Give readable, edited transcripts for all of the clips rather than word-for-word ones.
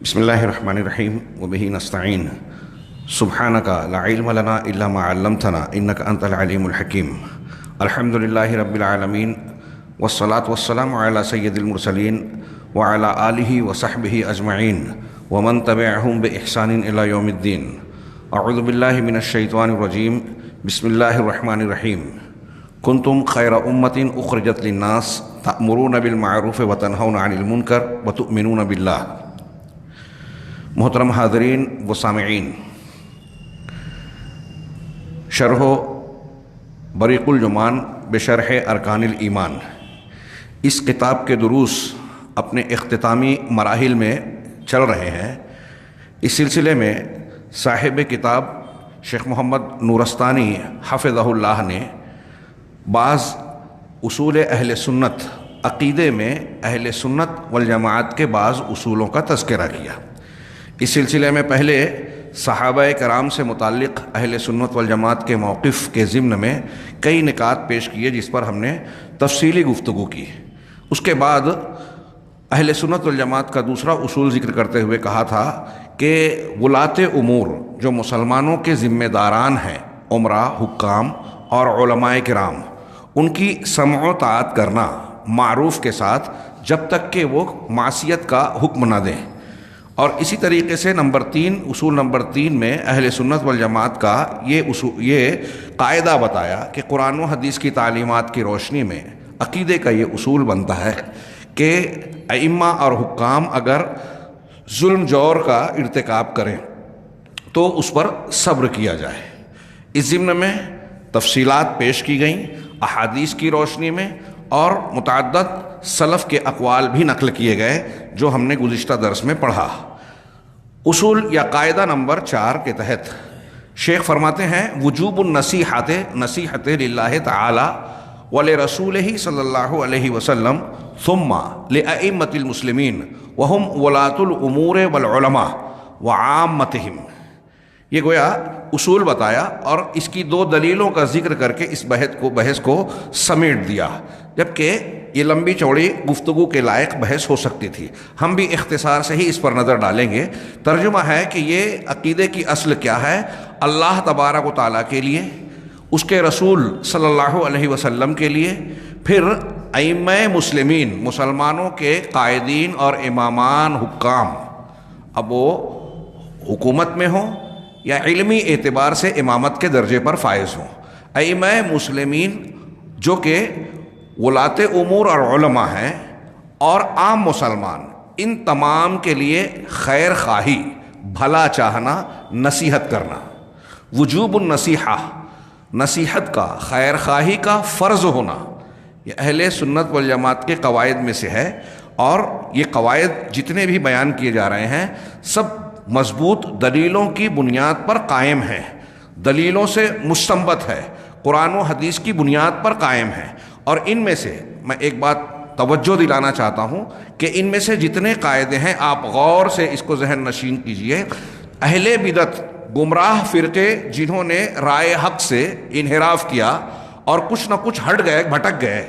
بسم اللہ الرحمن الرحیم وبہ نستعین سبحانک لا علم لنا الا ما علمتنا انک انت العلیم الحکیم الحمد للہ رب العالمین والصلاة والسلام علی سید المرسلین وعلی آلہ وصحبہ اجمعین ومن تبعہم بإحسان الی یوم الدین اعوذ باللہ من الشیطان الرجیم بسم اللہ الرحمن الرحیم کنتم خیر امۃ اخرجت للناس تأمرون بالمعروف وتنہون عن المنکر وتؤمنون باللہ۔ محترم حاضرین و سامعین، شرح بریق الجمان بشرح ارکان الایمان، اس کتاب کے دروس اپنے اختتامی مراحل میں چل رہے ہیں۔ اس سلسلے میں صاحب کتاب شیخ محمد نورستانی حفظہ اللہ نے بعض اصول اہل سنت، عقیدے میں اہل سنت والجماعت کے بعض اصولوں کا تذکرہ کیا۔ اس سلسلے میں پہلے صحابہ کرام سے متعلق اہل سنت والجماعت کے موقف کے ضمن میں کئی نکات پیش کیے جس پر ہم نے تفصیلی گفتگو کی۔ اس کے بعد اہل سنت والجماعت کا دوسرا اصول ذکر کرتے ہوئے کہا تھا کہ ولاۃ امور جو مسلمانوں کے ذمہ داران ہیں، عمراء، حکام اور علماء کرام، ان کی سمع و طاعت کرنا معروف کے ساتھ جب تک کہ وہ معصیت کا حکم نہ دیں۔ اور اسی طریقے سے اصول نمبر 3 میں اہل سنت والجماعت کا یہ قاعدہ بتایا کہ قرآن و حدیث کی تعلیمات کی روشنی میں عقیدے کا یہ اصول بنتا ہے کہ ائمہ اور حکام اگر ظلم جور کا ارتکاب کریں تو اس پر صبر کیا جائے۔ اس ضمن میں تفصیلات پیش کی گئیں احادیث کی روشنی میں، اور متعدد سلف کے اقوال بھی نقل کیے گئے جو ہم نے گزشتہ درس میں پڑھا۔ اصول یا قاعدہ نمبر 4 کے تحت شیخ فرماتے ہیں وجوب نصیحت للہ تعالی ولرسولہ صلی اللہ علیہ وسلم ثم لأئمة المسلمین وہم ولاۃ الامور والعلماء وعامتہم۔ یہ گویا اصول بتایا اور اس کی 2 دلیلوں کا ذکر کر کے اس بحث کو سمیٹ دیا، جبکہ یہ لمبی چوڑی گفتگو کے لائق بحث ہو سکتی تھی۔ ہم بھی اختصار سے ہی اس پر نظر ڈالیں گے۔ ترجمہ ہے کہ یہ عقیدے کی اصل کیا ہے؟ اللہ تبارک و تعالیٰ کے لیے، اس کے رسول صلی اللہ علیہ وسلم کے لیے، پھر ائمہ مسلمین، مسلمانوں کے قائدین اور امامان، حکام، اب وہ حکومت میں ہوں یا علمی اعتبار سے امامت کے درجے پر فائز ہوں۔ ائمہ مسلمین جو کہ ولاۃ امور اور علماء ہیں، اور عام مسلمان، ان تمام کے لیے خیر خواہی، بھلا چاہنا، نصیحت کرنا، وجوب النصیحہ، نصیحت کا، خیر خواہی کا فرض ہونا، یہ اہل سنت والجماعت کے قواعد میں سے ہے۔ اور یہ قواعد جتنے بھی بیان کیے جا رہے ہیں سب مضبوط دلیلوں کی بنیاد پر قائم ہے، دلیلوں سے مستنبت ہے، قرآن و حدیث کی بنیاد پر قائم ہے۔ اور ان میں سے میں ایک بات توجہ دلانا چاہتا ہوں کہ ان میں سے جتنے قاعدے ہیں آپ غور سے اس کو ذہن نشین کیجئے۔ اہل بدعت، گمراہ فرقے جنہوں نے رائے حق سے انحراف کیا اور کچھ نہ کچھ ہٹ گئے، بھٹک گئے،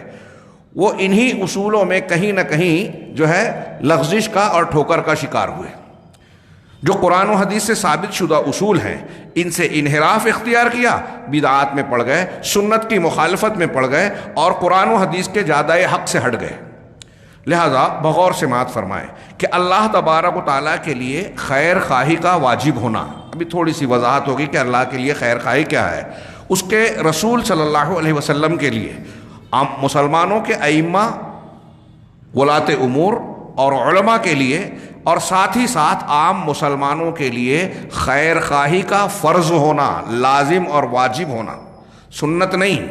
وہ انہی اصولوں میں کہیں نہ کہیں جو ہے لغزش کا اور ٹھوکر کا شکار ہوئے۔ جو قرآن و حدیث سے ثابت شدہ اصول ہیں ان سے انحراف اختیار کیا، بدعات میں پڑ گئے، سنت کی مخالفت میں پڑ گئے اور قرآن و حدیث کے جادۂ حق سے ہٹ گئے۔ لہذا بغور سماعت فرمائیں کہ اللہ تبارک و تعالیٰ کے لیے خیر خواہی کا واجب ہونا، ابھی تھوڑی سی وضاحت ہوگی کہ اللہ کے لیے خیر خواہی کیا ہے، اس کے رسول صلی اللہ علیہ وسلم کے لیے، عام مسلمانوں کے ائمہ، ولاۃ امور اور علماء کے لیے، اور ساتھ ہی ساتھ عام مسلمانوں کے لیے خیر خواہی کا فرض ہونا، لازم اور واجب ہونا، سنت نہیں،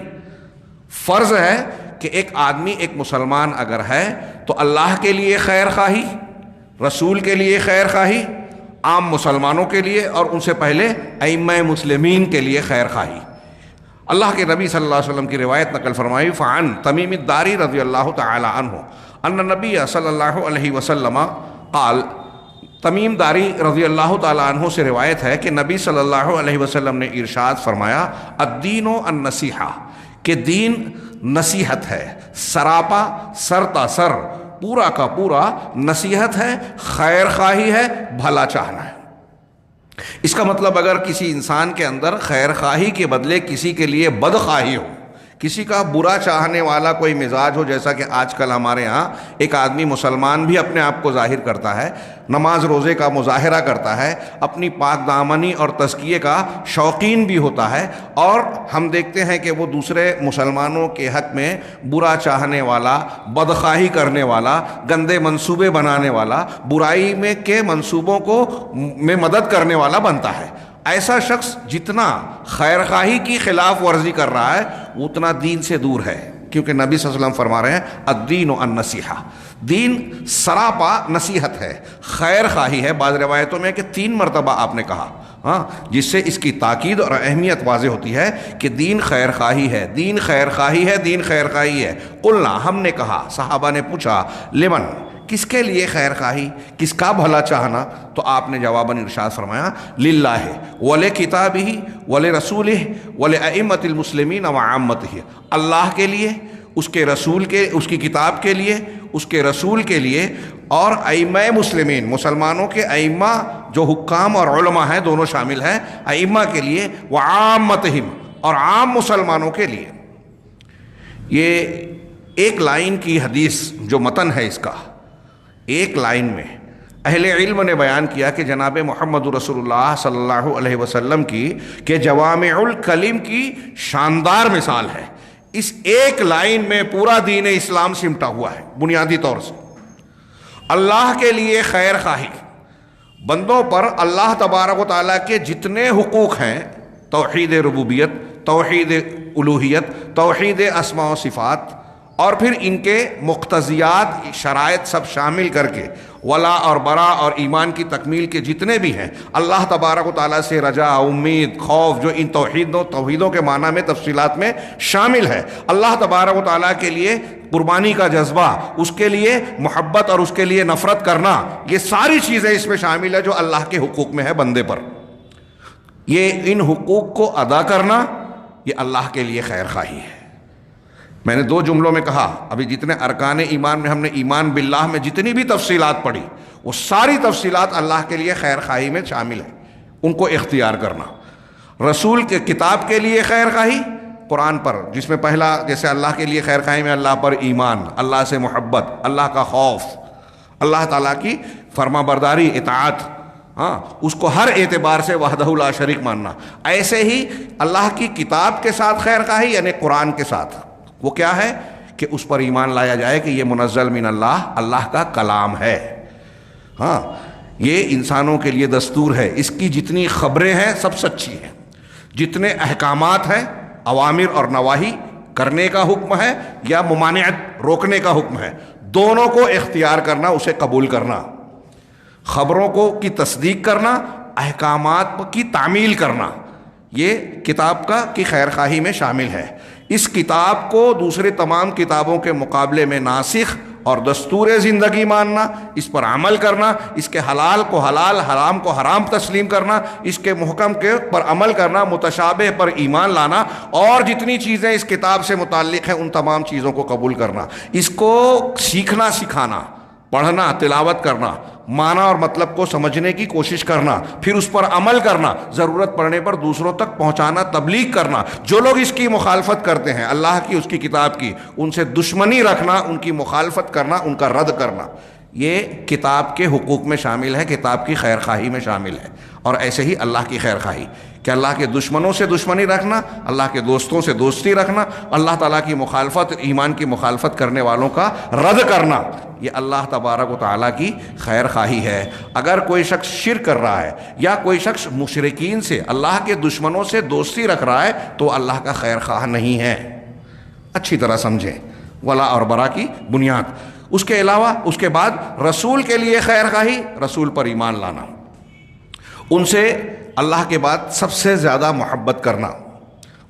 فرض ہے کہ ایک آدمی، ایک مسلمان اگر ہے تو اللہ کے لیے خیر خواہی، رسول کے لیے خیر خواہی، عام مسلمانوں کے لیے اور ان سے پہلے ائمہ مسلمین کے لیے خیر خواہی۔ اللہ کے نبی صلی اللہ علیہ وسلم کی روایت نقل فرمائی فعن تمیم الداری رضی اللہ تعالی عنہ ان نبی صلی اللہ علیہ وسلم قال، تمیم داری رضی اللہ تعالیٰ عنہ سے روایت ہے کہ نبی صلی اللہ علیہ وسلم نے ارشاد فرمایا الدین النصیحہ، کہ دین نصیحت ہے، سراپا، سر تا سر، پورا کا پورا نصیحت ہے، خیر خواہی ہے، بھلا چاہنا ہے۔ اس کا مطلب اگر کسی انسان کے اندر خیر خواہی کے بدلے کسی کے لیے بد خواہی ہو، کسی کا برا چاہنے والا کوئی مزاج ہو، جیسا کہ آج کل ہمارے ہاں ایک آدمی مسلمان بھی اپنے آپ کو ظاہر کرتا ہے، نماز روزے کا مظاہرہ کرتا ہے، اپنی پاک دامنی اور تزکیے کا شوقین بھی ہوتا ہے، اور ہم دیکھتے ہیں کہ وہ دوسرے مسلمانوں کے حق میں برا چاہنے والا، بدخواہی کرنے والا، گندے منصوبے بنانے والا، برائی میں کے منصوبوں کو میں مدد کرنے والا بنتا ہے۔ ایسا شخص جتنا خیر خواہی کی خلاف ورزی کر رہا ہے وہ اتنا دین سے دور ہے، کیونکہ نبی صلی اللہ علیہ وسلم فرما رہے ہیں الدین النصیحہ، دین سراپا نصیحت ہے، خیر خواہی ہے۔ بعض روایتوں میں کہ 3 مرتبہ آپ نے کہا، جس سے اس کی تاکید اور اہمیت واضح ہوتی ہے کہ دین خیر خواہی ہے، دین خیر خواہی ہے، دین خیر خواہی ہے۔ قلنا، ہم نے کہا، صحابہ نے پوچھا، لمن، کس کے لیے خیر خواہی، کس کا بھلا چاہنا؟ تو آپ نے جواباً ارشاد فرمایا للہ ولکتابہ ولرسولہ ولائمۃ المسلمین وعامتہ، اللہ کے لیے، اس کے رسول کے، اس کی کتاب کے لیے، اس کے رسول کے لیے، اور ائمہ مسلمین، مسلمانوں کے ائمہ جو حکام اور علماء ہیں دونوں شامل ہیں، ائمہ کے لیے، وعامتہم، اور عام مسلمانوں کے لیے۔ یہ ایک لائن کی حدیث جو متن ہے اس کا، ایک لائن میں اہل علم نے بیان کیا کہ جناب محمد رسول اللہ صلی اللہ علیہ وسلم کی کہ جوامع الکلم کی شاندار مثال ہے۔ اس ایک لائن میں پورا دین اسلام سمٹا ہوا ہے بنیادی طور سے۔ اللہ کے لیے خیر خواہی، بندوں پر اللہ تبارک و تعالیٰ کے جتنے حقوق ہیں، توحید ربوبیت، توحید الوہیت، توحید اسماء و صفات، اور پھر ان کے مقتضیات، شرائط سب شامل کر کے ولا اور برا اور ایمان کی تکمیل کے جتنے بھی ہیں، اللہ تبارک و تعالیٰ سے رجا، امید، خوف، جو ان توحیدوں کے معنی میں تفصیلات میں شامل ہے، اللہ تبارک و تعالیٰ کے لیے قربانی کا جذبہ، اس کے لیے محبت اور اس کے لیے نفرت کرنا، یہ ساری چیزیں اس میں شامل ہے جو اللہ کے حقوق میں ہے بندے پر۔ یہ ان حقوق کو ادا کرنا، یہ اللہ کے لیے خیر خواہی ہے۔ میں نے 2 جملوں میں کہا، ابھی جتنے ارکان ایمان میں ہم نے ایمان باللہ میں جتنی بھی تفصیلات پڑھی، وہ ساری تفصیلات اللہ کے لیے خیر خواہی میں شامل ہیں، ان کو اختیار کرنا۔ رسول کے کتاب کے لیے خیر خواہی، قرآن پر، جس میں پہلا جیسے اللہ کے لیے خیر خواہی میں اللہ پر ایمان، اللہ سے محبت، اللہ کا خوف، اللہ تعالیٰ کی فرما برداری، اطاعت، اس کو ہر اعتبار سے وحدہ لا شریک ماننا۔ ایسے ہی اللہ کی کتاب کے ساتھ خیر خواہی، یعنی قرآن کے ساتھ، وہ کیا ہے کہ اس پر ایمان لایا جائے کہ یہ منزل من اللہ، اللہ کا کلام ہے۔ یہ انسانوں کے لیے دستور ہے، اس کی جتنی خبریں ہیں سب سچی ہیں، جتنے احکامات ہیں، اوامر اور نواہی کرنے کا حکم ہے یا ممانعت روکنے کا حکم ہے، دونوں کو اختیار کرنا، اسے قبول کرنا، خبروں کو کی تصدیق کرنا، احکامات کی تعمیل کرنا، یہ کتاب کی خیر خواہی میں شامل ہے۔ اس کتاب کو دوسرے تمام کتابوں کے مقابلے میں ناسخ اور دستور زندگی ماننا، اس پر عمل کرنا، اس کے حلال کو حلال، حرام کو حرام تسلیم کرنا، اس کے محکم کے پر عمل کرنا، متشابہ پر ایمان لانا، اور جتنی چیزیں اس کتاب سے متعلق ہیں ان تمام چیزوں کو قبول کرنا، اس کو سیکھنا سکھانا، پڑھنا، تلاوت کرنا، معنی اور مطلب کو سمجھنے کی کوشش کرنا، پھر اس پر عمل کرنا، ضرورت پڑنے پر دوسروں تک پہنچانا، تبلیغ کرنا۔ جو لوگ اس کی مخالفت کرتے ہیں، اللہ کی، اس کی کتاب کی، ان سے دشمنی رکھنا، ان کی مخالفت کرنا، ان کا رد کرنا، یہ کتاب کے حقوق میں شامل ہے، کتاب کی خیر خواہی میں شامل ہے۔ اور ایسے ہی اللہ کی خیر خواہی کہ اللہ کے دشمنوں سے دشمنی رکھنا، اللہ کے دوستوں سے دوستی رکھنا، اللہ تعالیٰ کی مخالفت، ایمان کی مخالفت کرنے والوں کا رد کرنا، یہ اللہ تبارک و تعالیٰ کی خیر خواہی ہے۔ اگر کوئی شخص شرک کر رہا ہے یا کوئی شخص مشرکین سے، اللہ کے دشمنوں سے دوستی رکھ رہا ہے تو اللہ کا خیر خواہ نہیں ہے۔ اچھی طرح سمجھیں، ولا اور برا کی بنیاد۔ اس کے علاوہ اس کے بعد رسول کے لیے خیر خواہی، رسول پر ایمان لانا، ان سے اللہ کے بعد سب سے زیادہ محبت کرنا،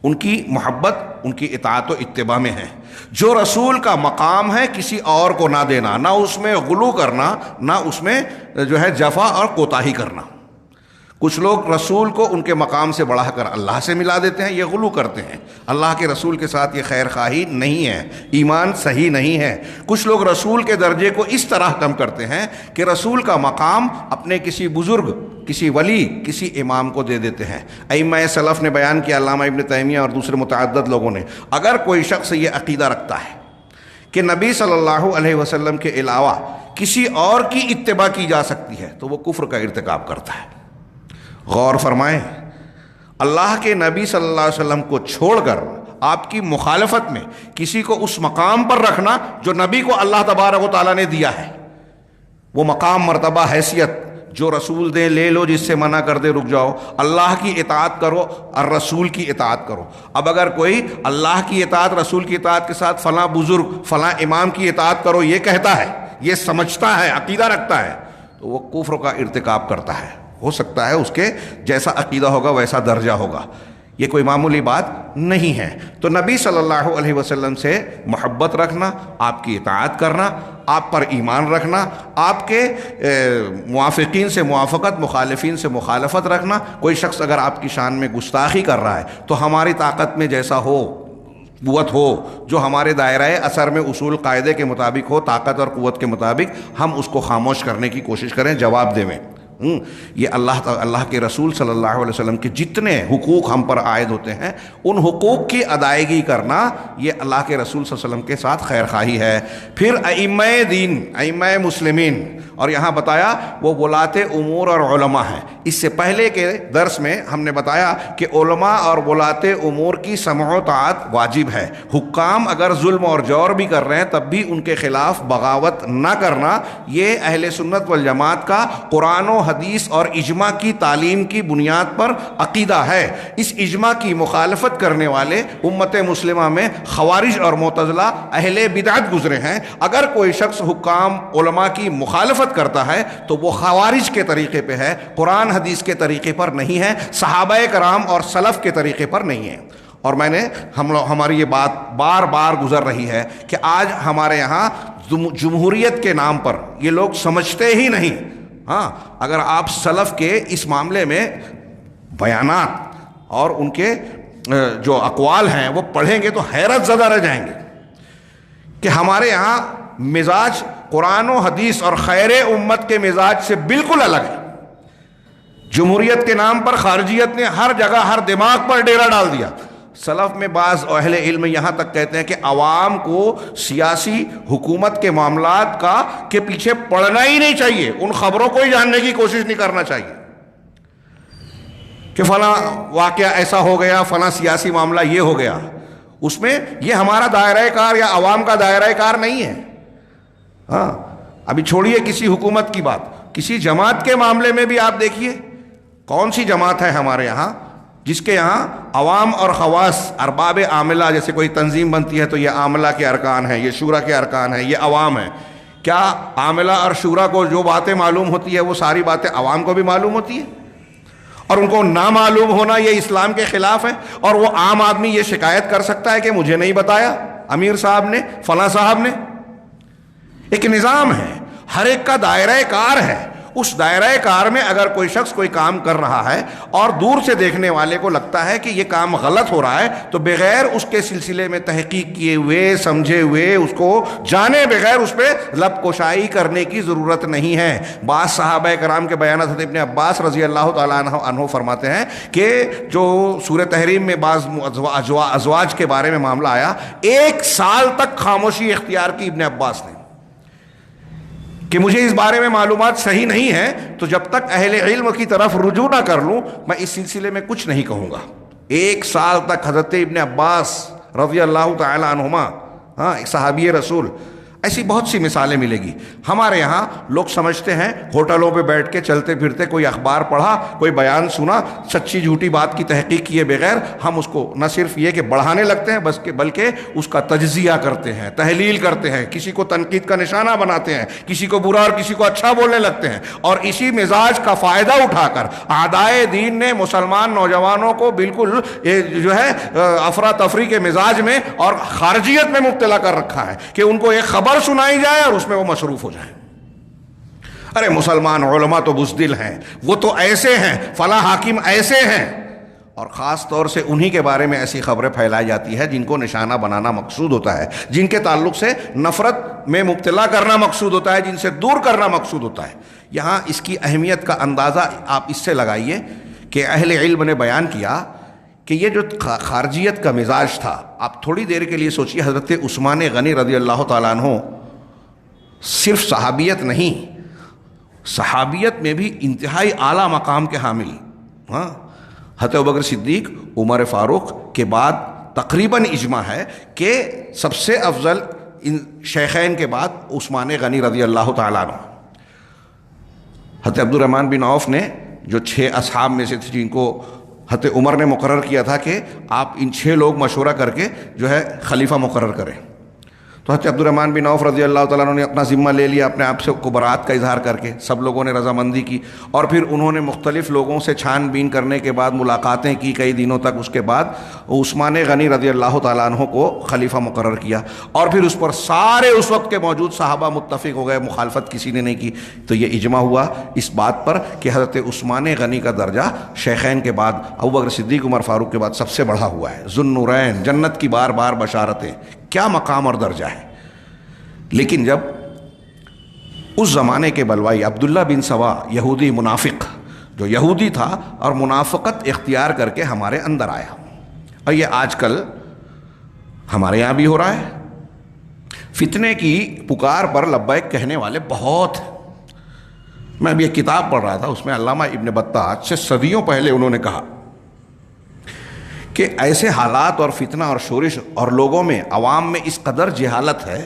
ان کی محبت، ان کی اطاعت و اتباع میں ہے۔ جو رسول کا مقام ہے کسی اور کو نہ دینا، نہ اس میں غلو کرنا، نہ اس میں جو ہے جفا اور کوتاہی کرنا۔ کچھ لوگ رسول کو ان کے مقام سے بڑھا کر اللہ سے ملا دیتے ہیں، یہ غلو کرتے ہیں، اللہ کے رسول کے ساتھ یہ خیر خواہی نہیں ہے، ایمان صحیح نہیں ہے۔ کچھ لوگ رسول کے درجے کو اس طرح کم کرتے ہیں کہ رسول کا مقام اپنے کسی بزرگ، کسی ولی، کسی امام کو دے دیتے ہیں۔ ائمہ سلف نے بیان کیا، علامہ ابن تیمیہ اور دوسرے متعدد لوگوں نے، اگر کوئی شخص یہ عقیدہ رکھتا ہے کہ نبی صلی اللہ علیہ وسلم کے علاوہ کسی اور کی اتباع کی جا سکتی ہے تو وہ کفر کا ارتکاب کرتا ہے۔ غور فرمائیں، اللہ کے نبی صلی اللہ علیہ وسلم کو چھوڑ کر آپ کی مخالفت میں کسی کو اس مقام پر رکھنا جو نبی کو اللہ تبارک و تعالیٰ نے دیا ہے، وہ مقام، مرتبہ، حیثیت جو رسول دے لے لو، جس سے منع کر دے رک جاؤ، اللہ کی اطاعت کرو اور رسول کی اطاعت کرو۔ اب اگر کوئی اللہ کی اطاعت، رسول کی اطاعت کے ساتھ فلاں بزرگ، فلاں امام کی اطاعت کرو یہ کہتا ہے، یہ سمجھتا ہے، عقیدہ رکھتا ہے، تو وہ کفر کا ارتکاب کرتا ہے۔ ہو سکتا ہے اس کے جیسا عقیدہ ہوگا ویسا درجہ ہوگا، یہ کوئی معمولی بات نہیں ہے۔ تو نبی صلی اللہ علیہ وسلم سے محبت رکھنا، آپ کی اطاعت کرنا، آپ پر ایمان رکھنا، آپ کے موافقین سے موافقت، مخالفین سے مخالفت رکھنا۔ کوئی شخص اگر آپ کی شان میں گستاخی کر رہا ہے تو ہماری طاقت میں جیسا ہو، قوت ہو، جو ہمارے دائرہ اثر میں اصول قاعدے کے مطابق ہو، طاقت اور قوت کے مطابق، ہم اس کو خاموش کرنے کی کوشش کریں، جواب دیں۔ یہ اللہ کے رسول صلی اللہ علیہ وسلم کے جتنے حقوق ہم پر عائد ہوتے ہیں ان حقوق کی ادائیگی کرنا، یہ اللہ کے رسول صلی اللہ علیہ وسلم کے ساتھ خیر خواہی ہے۔ پھر ائمہ دین، ائمہ مسلمین، اور یہاں بتایا وہ ولاۃ امور اور علماء ہیں۔ اس سے پہلے کے درس میں ہم نے بتایا کہ علماء اور ولاۃ امور کی سمع و طاعت واجب ہے۔ حکام اگر ظلم اور جور بھی کر رہے ہیں تب بھی ان کے خلاف بغاوت نہ کرنا، یہ اہل سنت والجماعت کا قرآن و حدیث اور اجماع کی تعلیم کی بنیاد پر عقیدہ ہے۔ اس اجماع کی مخالفت کرنے والے امت مسلمہ میں خوارج اور معتزلہ اہل بدعت گزرے ہیں۔ اگر کوئی شخص حکام، علماء کی مخالفت کرتا ہے تو وہ خوارج کے طریقے پہ ہے، قرآن حدیث کے طریقے پر نہیں ہے، صحابہ کرام اور سلف کے طریقے پر نہیں ہے۔ اور میں نے ہماری یہ بات بار بار گزر رہی ہے کہ آج ہمارے یہاں جمہوریت کے نام پر یہ لوگ سمجھتے ہی نہیں۔ ہاں، اگر آپ سلف کے اس معاملے میں بیانات اور ان کے جو اقوال ہیں وہ پڑھیں گے تو حیرت زدہ رہ جائیں گے کہ ہمارے یہاں مزاج قرآن و حدیث اور خیر امت کے مزاج سے بالکل الگ ہے۔ جمہوریت کے نام پر خارجیت نے ہر جگہ ہر دماغ پر ڈیرا ڈال دیا۔ سلف میں بعض اہل علم یہاں تک کہتے ہیں کہ عوام کو سیاسی حکومت کے معاملات کے پیچھے پڑنا ہی نہیں چاہیے، ان خبروں کو ہی جاننے کی کوشش نہیں کرنا چاہیے کہ فلاں واقعہ ایسا ہو گیا، فلاں سیاسی معاملہ یہ ہو گیا۔ اس میں یہ ہمارا دائرہ کار یا عوام کا دائرہ کار نہیں ہے۔ ہاں، ابھی چھوڑیے کسی حکومت کی بات، کسی جماعت کے معاملے میں بھی آپ دیکھیے، کون سی جماعت ہے ہمارے یہاں جس کے یہاں عوام اور خواص، ارباب عاملہ، جیسے کوئی تنظیم بنتی ہے تو یہ عاملہ کے ارکان ہیں، یہ شورا کے ارکان ہیں، یہ عوام ہیں۔ کیا عاملہ اور شورا کو جو باتیں معلوم ہوتی ہے وہ ساری باتیں عوام کو بھی معلوم ہوتی ہیں؟ اور ان کو نہ معلوم ہونا یہ اسلام کے خلاف ہے، اور وہ عام آدمی یہ شکایت کر سکتا ہے کہ مجھے نہیں بتایا امیر صاحب نے، فلاں صاحب نے۔ ایک نظام ہے، ہر ایک کا دائرہ کار ہے۔ اس دائرہ کار میں اگر کوئی شخص کوئی کام کر رہا ہے اور دور سے دیکھنے والے کو لگتا ہے کہ یہ کام غلط ہو رہا ہے تو بغیر اس کے سلسلے میں تحقیق کیے ہوئے، سمجھے ہوئے، اس کو جانے بغیر اس پہ لب کشائی کرنے کی ضرورت نہیں ہے۔ بعض صحابہ کرام کے بیانات حضرت ابن عباس رضی اللہ تعالیٰ عنہ فرماتے ہیں کہ جو سورہ تحریم میں بعض ازواج کے بارے میں معاملہ آیا، 1 سال تک خاموشی اختیار کی ابن عباس نے کہ مجھے اس بارے میں معلومات صحیح نہیں ہے، تو جب تک اہل علم کی طرف رجوع نہ کر لوں میں اس سلسلے میں کچھ نہیں کہوں گا۔ 1 سال تک حضرت ابن عباس رضی اللہ تعالی عنہما، صحابی رسول۔ ایسی بہت سی مثالیں ملے گی۔ ہمارے یہاں لوگ سمجھتے ہیں ہوٹلوں پہ بیٹھ کے چلتے پھرتے کوئی اخبار پڑھا، کوئی بیان سنا، سچی جھوٹی بات کی تحقیق کیے بغیر ہم اس کو نہ صرف یہ کہ بڑھانے لگتے ہیں بلکہ اس کا تجزیہ کرتے ہیں، تحلیل کرتے ہیں، کسی کو تنقید کا نشانہ بناتے ہیں، کسی کو برا اور کسی کو اچھا بولنے لگتے ہیں، اور اسی مزاج کا فائدہ اٹھا کر اعدائے دین نے مسلمان نوجوانوں کو بالکل جو ہے افراتفری کے مزاج میں اور خارجیت میں مبتلا کر رکھا ہے کہ ان کو ایک خبر سنائی جائے اور اس میں وہ مصروف ہو جائیں۔ ارے مسلمان علماء تو بزدل ہیں، وہ تو ایسے ہیں، فلاں حاکم ایسے ہیں، اور خاص طور سے انہی کے بارے میں ایسی خبریں پھیلائی جاتی ہے جن کو نشانہ بنانا مقصود ہوتا ہے، جن کے تعلق سے نفرت میں مبتلا کرنا مقصود ہوتا ہے، جن سے دور کرنا مقصود ہوتا ہے۔ یہاں اس کی اہمیت کا اندازہ آپ اس سے لگائیے کہ اہل علم نے بیان کیا کہ یہ جو خارجیت کا مزاج تھا، آپ تھوڑی دیر کے لیے سوچیے، حضرت عثمان غنی رضی اللہ تعالیٰ عنہ صرف صحابیت نہیں، صحابیت میں بھی انتہائی اعلیٰ مقام کے حامل، ہاں، حضرت ابوبکر صدیق، عمر فاروق کے بعد تقریباً اجماع ہے کہ سب سے افضل ان شیخین کے بعد عثمان غنی رضی اللہ تعالیٰ عنہ۔ حضرت عبد الرحمن بن عوف نے جو 6 اصحاب میں سے تھے جن کو حضرت عمر نے مقرر کیا تھا کہ آپ ان 6 لوگ مشورہ کر کے جو ہے خلیفہ مقرر کریں، تو حضرت عبد الرحمن بن عوف رضی اللہ تعالیٰ عنہ نے اپنا ذمہ لے لیا، اپنے آپ سے کو برات کا اظہار کر کے، سب لوگوں نے رضامندی کی، اور پھر انہوں نے مختلف لوگوں سے چھان بین کرنے کے بعد ملاقاتیں کی کئی دنوں تک، اس کے بعد عثمان غنی رضی اللہ تعالیٰ عنہ کو خلیفہ مقرر کیا، اور پھر اس پر سارے اس وقت کے موجود صحابہ متفق ہو گئے، مخالفت کسی نے نہیں کی۔ تو یہ اجماع ہوا اس بات پر کہ حضرت عثمان غنی کا درجہ شیخین کے بعد ابوبکر صدیق، عمر فاروق کے بعد سب سے بڑھا ہوا ہے۔ ذو النورین، جنت کی بار بار بشارتیں، کیا مقام اور درجہ ہے۔ لیکن جب اس زمانے کے بلوائی عبداللہ بن سبا، یہودی منافق، جو یہودی تھا اور منافقت اختیار کر کے ہمارے اندر آیا، اور یہ آج کل ہمارے یہاں بھی ہو رہا ہے، فتنے کی پکار پر لبیک کہنے والے بہت ہیں۔ میں ابھی ایک کتاب پڑھ رہا تھا، اس میں علامہ ابن بطہ آج سے صدیوں پہلے انہوں نے کہا کہ ایسے حالات اور فتنہ اور شورش اور لوگوں میں، عوام میں اس قدر جہالت ہے،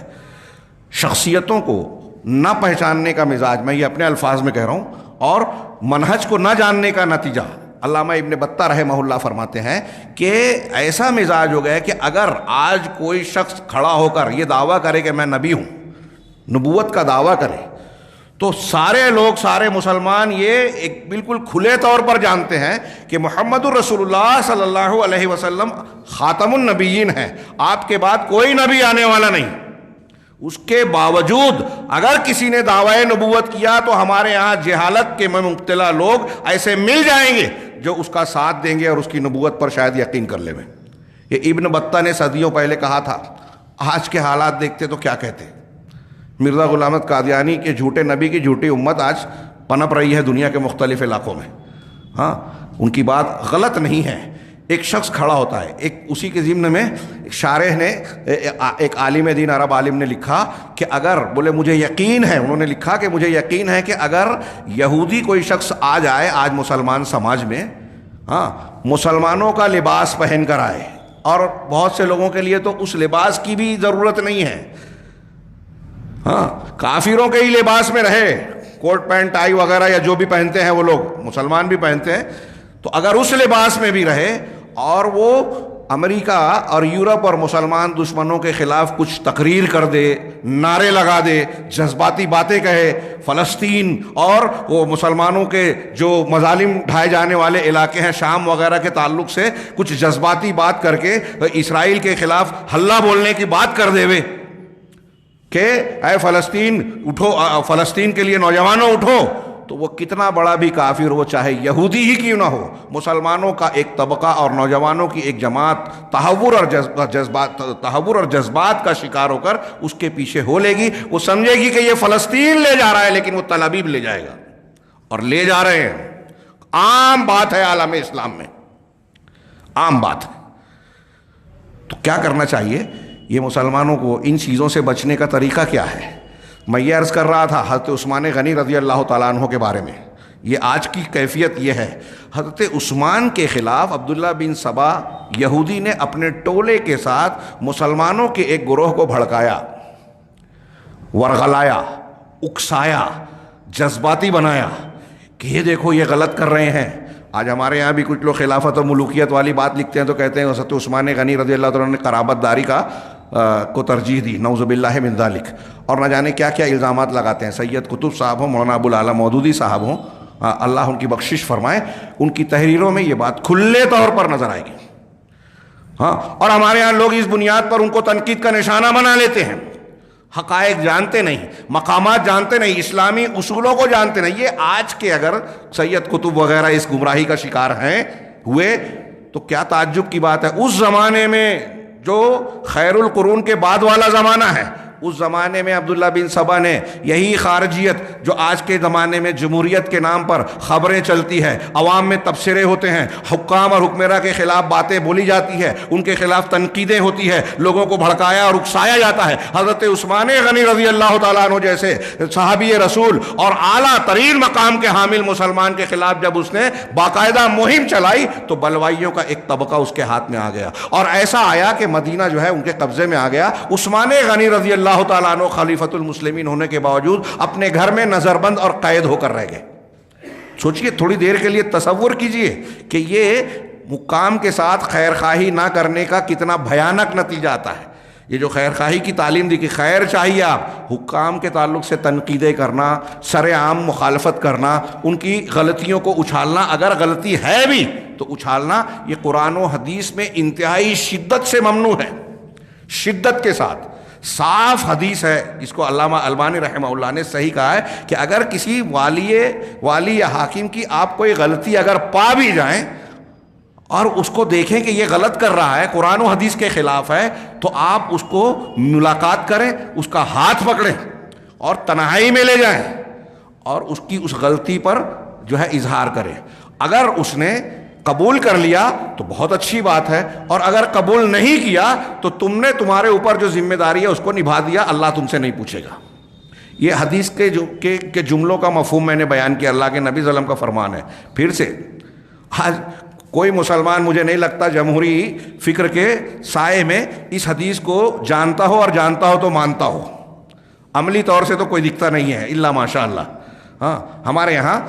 شخصیتوں کو نہ پہچاننے کا مزاج، میں یہ اپنے الفاظ میں کہہ رہا ہوں، اور منہج کو نہ جاننے کا نتیجہ۔ علامہ ابن بطہ رحمہ اللہ فرماتے ہیں کہ ایسا مزاج ہو گیا کہ اگر آج کوئی شخص کھڑا ہو کر یہ دعویٰ کرے کہ میں نبی ہوں، نبوت کا دعویٰ کرے، تو سارے لوگ، سارے مسلمان یہ ایک بالکل کھلے طور پر جانتے ہیں کہ محمد الرسول اللہ صلی اللہ علیہ وسلم خاتم النبیین ہیں، آپ کے بعد کوئی نبی آنے والا نہیں۔ اس کے باوجود اگر کسی نے دعوی نبوت کیا تو ہمارے ہاں جہالت کے میں مبتلا لوگ ایسے مل جائیں گے جو اس کا ساتھ دیں گے اور اس کی نبوت پر شاید یقین کر لیں۔ یہ ابن بطہ نے صدیوں پہلے کہا تھا۔ آج کے حالات دیکھتے تو کیا کہتے ہیں؟ مرزا غلام احمد قادیانی کے جھوٹے نبی کی جھوٹی امت آج پنپ رہی ہے دنیا کے مختلف علاقوں میں۔ ہاں، ان کی بات غلط نہیں ہے۔ ایک شخص کھڑا ہوتا ہے، ایک اسی کے ضمن میں شارح نے، ایک عالم دین عرب عالم نے لکھا کہ اگر بولے مجھے یقین ہے، انہوں نے لکھا کہ مجھے یقین ہے کہ اگر یہودی کوئی شخص آ جائے آج مسلمان سماج میں، ہاں، مسلمانوں کا لباس پہن کر آئے، اور بہت سے لوگوں کے لیے تو اس لباس کی بھی ضرورت نہیں ہے، ہاں، کافروں کے ہی لباس میں رہے، کوٹ پینٹ ٹائی وغیرہ یا جو بھی پہنتے ہیں وہ لوگ، مسلمان بھی پہنتے ہیں، تو اگر اس لباس میں بھی رہے اور وہ امریکہ اور یورپ اور مسلمان دشمنوں کے خلاف کچھ تقریر کر دے، نعرے لگا دے، جذباتی باتیں کہے، فلسطین اور وہ مسلمانوں کے جو مظالم ڈھائے جانے والے علاقے ہیں شام وغیرہ کے تعلق سے کچھ جذباتی بات کر کے اسرائیل کے خلاف ہلہ بولنے کی بات کر دے وے کہ اے فلسطین اٹھو، فلسطین کے لیے نوجوانوں اٹھو، تو وہ کتنا بڑا بھی کافر ہو، چاہے یہودی ہی کیوں نہ ہو، مسلمانوں کا ایک طبقہ اور نوجوانوں کی ایک جماعت تہور اور جذبات کا شکار ہو کر اس کے پیچھے ہو لے گی۔ وہ سمجھے گی کہ یہ فلسطین لے جا رہا ہے، لیکن وہ تل ابیب لے جائے گا، اور لے جا رہے ہیں۔ عام بات ہے عالم اسلام میں، عام بات ہے۔ تو کیا کرنا چاہیے؟ یہ مسلمانوں کو ان چیزوں سے بچنے کا طریقہ کیا ہے؟ میں یہ عرض کر رہا تھا حضرت عثمان غنی رضی اللہ تعالیٰ عنہ کے بارے میں، یہ آج کی کیفیت یہ ہے۔ حضرت عثمان کے خلاف عبداللہ بن سبا یہودی نے اپنے ٹولے کے ساتھ مسلمانوں کے ایک گروہ کو بھڑکایا، ورغلایا، اکسایا، جذباتی بنایا کہ یہ دیکھو یہ غلط کر رہے ہیں۔ آج ہمارے یہاں بھی کچھ لوگ خلافت و ملوکیت والی بات لکھتے ہیں تو کہتے ہیں حضرت عثمان غنی رضی اللہ تعالیٰ عنہ نے قرابت داری کو ترجیح دی، نعوذ باللہ من ذالک، اور نہ جانے کیا کیا الزامات لگاتے ہیں۔ سید قطب صاحب ہوں، مولانا ابو العلا مودودی صاحب ہوں، اللہ ان کی بخشش فرمائے، ان کی تحریروں میں یہ بات کھلے طور پر نظر آئے گی۔ ہاں، اور ہمارے ہاں لوگ اس بنیاد پر ان کو تنقید کا نشانہ بنا لیتے ہیں۔ حقائق جانتے نہیں، مقامات جانتے نہیں، اسلامی اصولوں کو جانتے نہیں. یہ آج کے اگر سید قطب وغیرہ اس گمراہی کا شکار ہیں ہوئے تو کیا تعجب کی بات ہے. اس زمانے میں جو خیر القرون کے بعد والا زمانہ ہے، اس زمانے میں عبداللہ بن سبا نے یہی خارجیت جو آج کے زمانے میں جمہوریت کے نام پر خبریں چلتی ہے، عوام میں تبصرے ہوتے ہیں، حکام اور حکمراں کے خلاف باتیں بولی جاتی ہے، ان کے خلاف تنقیدیں ہوتی ہے، لوگوں کو بھڑکایا اور اکسایا جاتا ہے. حضرت عثمان غنی رضی اللہ تعالیٰ عنہ جیسے صحابی رسول اور اعلیٰ ترین مقام کے حامل مسلمان کے خلاف جب اس نے باقاعدہ مہم چلائی تو بلوائیوں کا ایک طبقہ اس کے ہاتھ میں آ گیا، اور ایسا آیا کہ مدینہ جو ہے ان کے قبضے میں آ گیا. عثمان غنی رضی اللہ تعالیٰ عنہ خلیفۃ المسلمین ہونے کے باوجود اپنے گھر میں نظر بند اور قید ہو کر رہ گئے. سوچئے تھوڑی دیر کے لیے، تصور کیجئے کہ یہ حکام کے ساتھ خیر خواہی نہ کرنے کا کتنا بھیانک نتیجہ آتا ہے. یہ جو خیر خواہی کی تعلیم دی کہ خیر چاہیے آپ، حکام کے تعلق سے تنقیدیں کرنا، سر عام مخالفت کرنا، ان کی غلطیوں کو اچھالنا، اگر غلطی ہے بھی تو اچھالنا، یہ قرآن و حدیث میں انتہائی شدت سے ممنوع ہے. شدت کے ساتھ صاف حدیث ہے، جس کو علامہ البانی رحمہ اللہ نے صحیح کہا ہے کہ اگر کسی والی یا حاکم کی آپ کوئی غلطی اگر پا بھی جائیں اور اس کو دیکھیں کہ یہ غلط کر رہا ہے، قرآن و حدیث کے خلاف ہے، تو آپ اس کو ملاقات کریں، اس کا ہاتھ پکڑیں اور تنہائی میں لے جائیں اور اس کی اس غلطی پر جو ہے اظہار کریں. اگر اس نے قبول کر لیا تو بہت اچھی بات ہے، اور اگر قبول نہیں کیا تو تم نے تمہارے اوپر جو ذمہ داری ہے اس کو نبھا دیا، اللہ تم سے نہیں پوچھے گا. یہ حدیث کے جملوں کا مفہوم میں نے بیان کیا، اللہ کے نبی صلی اللہ علیہ وسلم کا فرمان ہے. پھر سے آج کوئی مسلمان مجھے نہیں لگتا جمہوری فکر کے سائے میں اس حدیث کو جانتا ہو، اور جانتا ہو تو مانتا ہو. عملی طور سے تو کوئی دکھتا نہیں ہے الا ماشاء اللہ. ہاں، ہمارے یہاں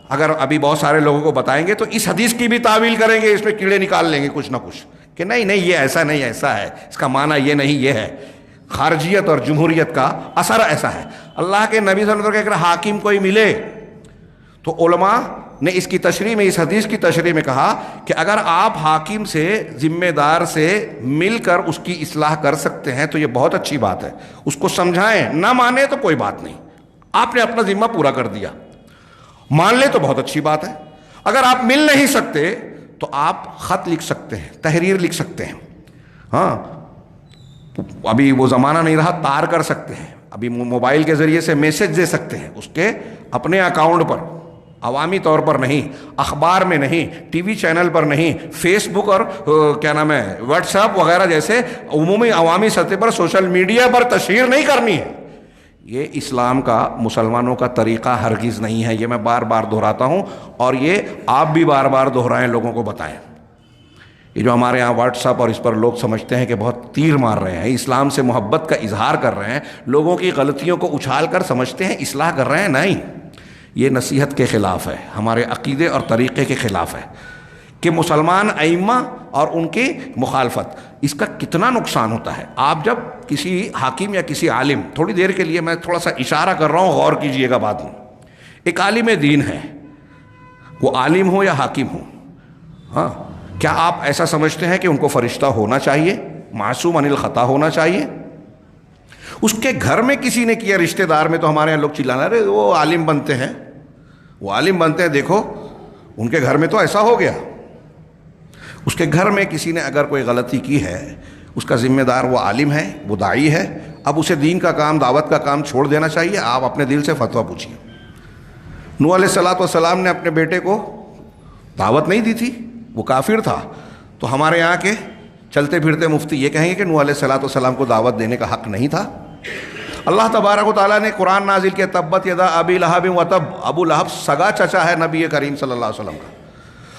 اگر ابھی بہت سارے لوگوں کو بتائیں گے تو اس حدیث کی بھی تعویل کریں گے، اس میں کیڑے نکال لیں گے کچھ نہ کچھ کہ نہیں یہ ایسا نہیں، ایسا ہے، اس کا معنی یہ نہیں، یہ ہے. خارجیت اور جمہوریت کا اثر ایسا ہے. اللہ کے نبی صلی اللہ علیہ وسلم کے اگر حاکم کوئی ملے تو علماء نے اس کی تشریح میں، اس حدیث کی تشریح میں کہا کہ اگر آپ حاکم سے، ذمہ دار سے مل کر اس کی اصلاح کر سکتے ہیں تو یہ بہت اچھی بات ہے. اس کو سمجھائیں، نہ مانے تو کوئی بات نہیں، آپ نے اپنا ذمہ پورا کر دیا. مان لے تو بہت اچھی بات ہے. اگر آپ مل نہیں سکتے تو آپ خط لکھ سکتے ہیں، تحریر لکھ سکتے ہیں. ہاں، ابھی وہ زمانہ نہیں رہا، تار کر سکتے ہیں، ابھی موبائل کے ذریعے سے میسج دے سکتے ہیں اس کے اپنے اکاؤنٹ پر، عوامی طور پر نہیں، اخبار میں نہیں، ٹی وی چینل پر نہیں، فیس بک اور کیا نام ہے واٹس ایپ وغیرہ جیسے عمومی عوامی سطح پر سوشل میڈیا پر تشہیر نہیں کرنی ہے. یہ اسلام کا، مسلمانوں کا طریقہ ہرگز نہیں ہے. یہ میں بار بار دہراتا ہوں، اور یہ آپ بھی بار بار دہرائیں، لوگوں کو بتائیں. یہ جو ہمارے ہاں واٹس ایپ اور اس پر لوگ سمجھتے ہیں کہ بہت تیر مار رہے ہیں، اسلام سے محبت کا اظہار کر رہے ہیں، لوگوں کی غلطیوں کو اچھال کر سمجھتے ہیں اصلاح کر رہے ہیں، نہیں. یہ نصیحت کے خلاف ہے، ہمارے عقیدے اور طریقے کے خلاف ہے کہ مسلمان ائمہ اور ان کی مخالفت، اس کا کتنا نقصان ہوتا ہے. آپ جب کسی حاکم یا کسی عالم، تھوڑی دیر کے لیے میں تھوڑا سا اشارہ کر رہا ہوں، غور کیجئے گا بعد میں، ایک عالم دین ہے، وہ عالم ہو یا حاکم ہو، ہاں، کیا آپ ایسا سمجھتے ہیں کہ ان کو فرشتہ ہونا چاہیے، معصوم عن الخطا ہونا چاہیے؟ اس کے گھر میں کسی نے کیا، رشتہ دار میں، تو ہمارے یہاں لوگ چلانا، ارے وہ عالم بنتے ہیں، وہ عالم بنتے ہیں، دیکھو ان کے گھر میں تو ایسا ہو گیا. اس کے گھر میں کسی نے اگر کوئی غلطی کی ہے، اس کا ذمہ دار وہ عالم ہے، وہ داعی ہے، اب اسے دین کا کام، دعوت کا کام چھوڑ دینا چاہیے. آپ اپنے دل سے فتویٰ پوچھیے. نوح علیہ السلام نے اپنے بیٹے کو دعوت نہیں دی تھی، وہ کافر تھا، تو ہمارے یہاں کے چلتے پھرتے مفتی یہ کہیں گے کہ نوح علیہ السلام کو دعوت دینے کا حق نہیں تھا. اللہ تبارک و تعالیٰ نے قرآن نازل کیا، تبت یدا ابی لہب وتب. ابو لہب سگا چچا ہے نبی کریم صلی اللہ علیہ وسلم کا.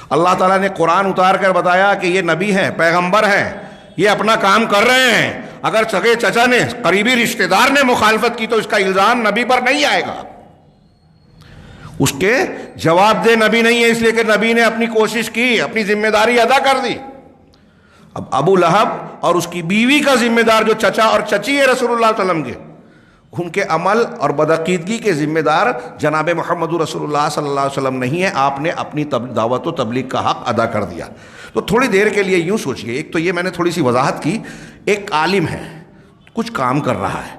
اللہ تعالیٰ نے قرآن اتار کر بتایا کہ یہ نبی ہیں، پیغمبر ہیں، یہ اپنا کام کر رہے ہیں. اگر سگے چچا نے، قریبی رشتہ دار نے مخالفت کی تو اس کا الزام نبی پر نہیں آئے گا، اس کے جواب دہ نبی نہیں ہے، اس لیے کہ نبی نے اپنی کوشش کی، اپنی ذمہ داری ادا کر دی. اب ابو لہب اور اس کی بیوی کا ذمہ دار جو چچا اور چچی ہے رسول اللہ صلی اللہ علیہ وسلم کے، ان کے عمل اور بدعقیدگی کے ذمہ دار جناب محمد رسول اللہ صلی اللہ علیہ وسلم نہیں ہے. آپ نے اپنی دعوت و تبلیغ کا حق ادا کر دیا. تو تھوڑی دیر کے لیے یوں سوچئے، ایک تو یہ میں نے تھوڑی سی وضاحت کی، ایک عالم ہے، کچھ کام کر رہا ہے،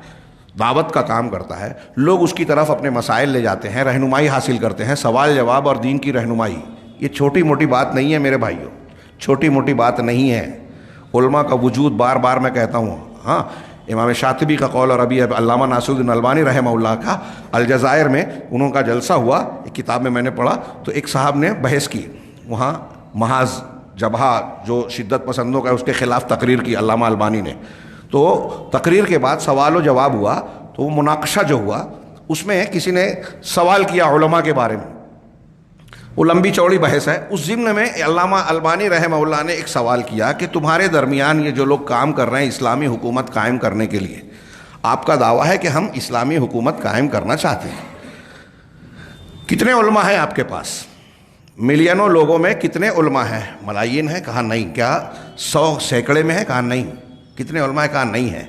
دعوت کا کام کرتا ہے، لوگ اس کی طرف اپنے مسائل لے جاتے ہیں، رہنمائی حاصل کرتے ہیں، سوال جواب اور دین کی رہنمائی، یہ چھوٹی موٹی بات نہیں ہے میرے بھائیوں، چھوٹی موٹی بات نہیں ہے۔ علماء کا وجود بار بار میں کہتا ہوں، ہاں امام شاطبی کا قول، اور ابھی علامہ ناصر الدین البانی رحمہ اللہ کا الجزائر میں انہوں کا جلسہ ہوا، ایک کتاب میں نے پڑھا، تو ایک صاحب نے بحث کی وہاں، محاذ جبہہ جو شدت پسندوں کا، اس کے خلاف تقریر کی علامہ البانی نے۔ تو تقریر کے بعد سوال و جواب ہوا، تو وہ مناقشہ جو ہوا اس میں کسی نے سوال کیا علماء کے بارے میں، وہ لمبی چوڑی بحث ہے، اس ضمن میں علامہ البانی رحمہ اللہ نے ایک سوال کیا کہ تمہارے درمیان یہ جو لوگ کام کر رہے ہیں اسلامی حکومت قائم کرنے کے لیے، آپ کا دعویٰ ہے کہ ہم اسلامی حکومت قائم کرنا چاہتے ہیں، کتنے علماء ہیں آپ کے پاس؟ ملینوں لوگوں میں کتنے علماء ہیں؟ ملائی ہیں؟ کہا نہیں۔ کیا 100 سینکڑے میں ہے؟ کہا نہیں۔ کتنے علماء ہیں؟ کہا نہیں ہے۔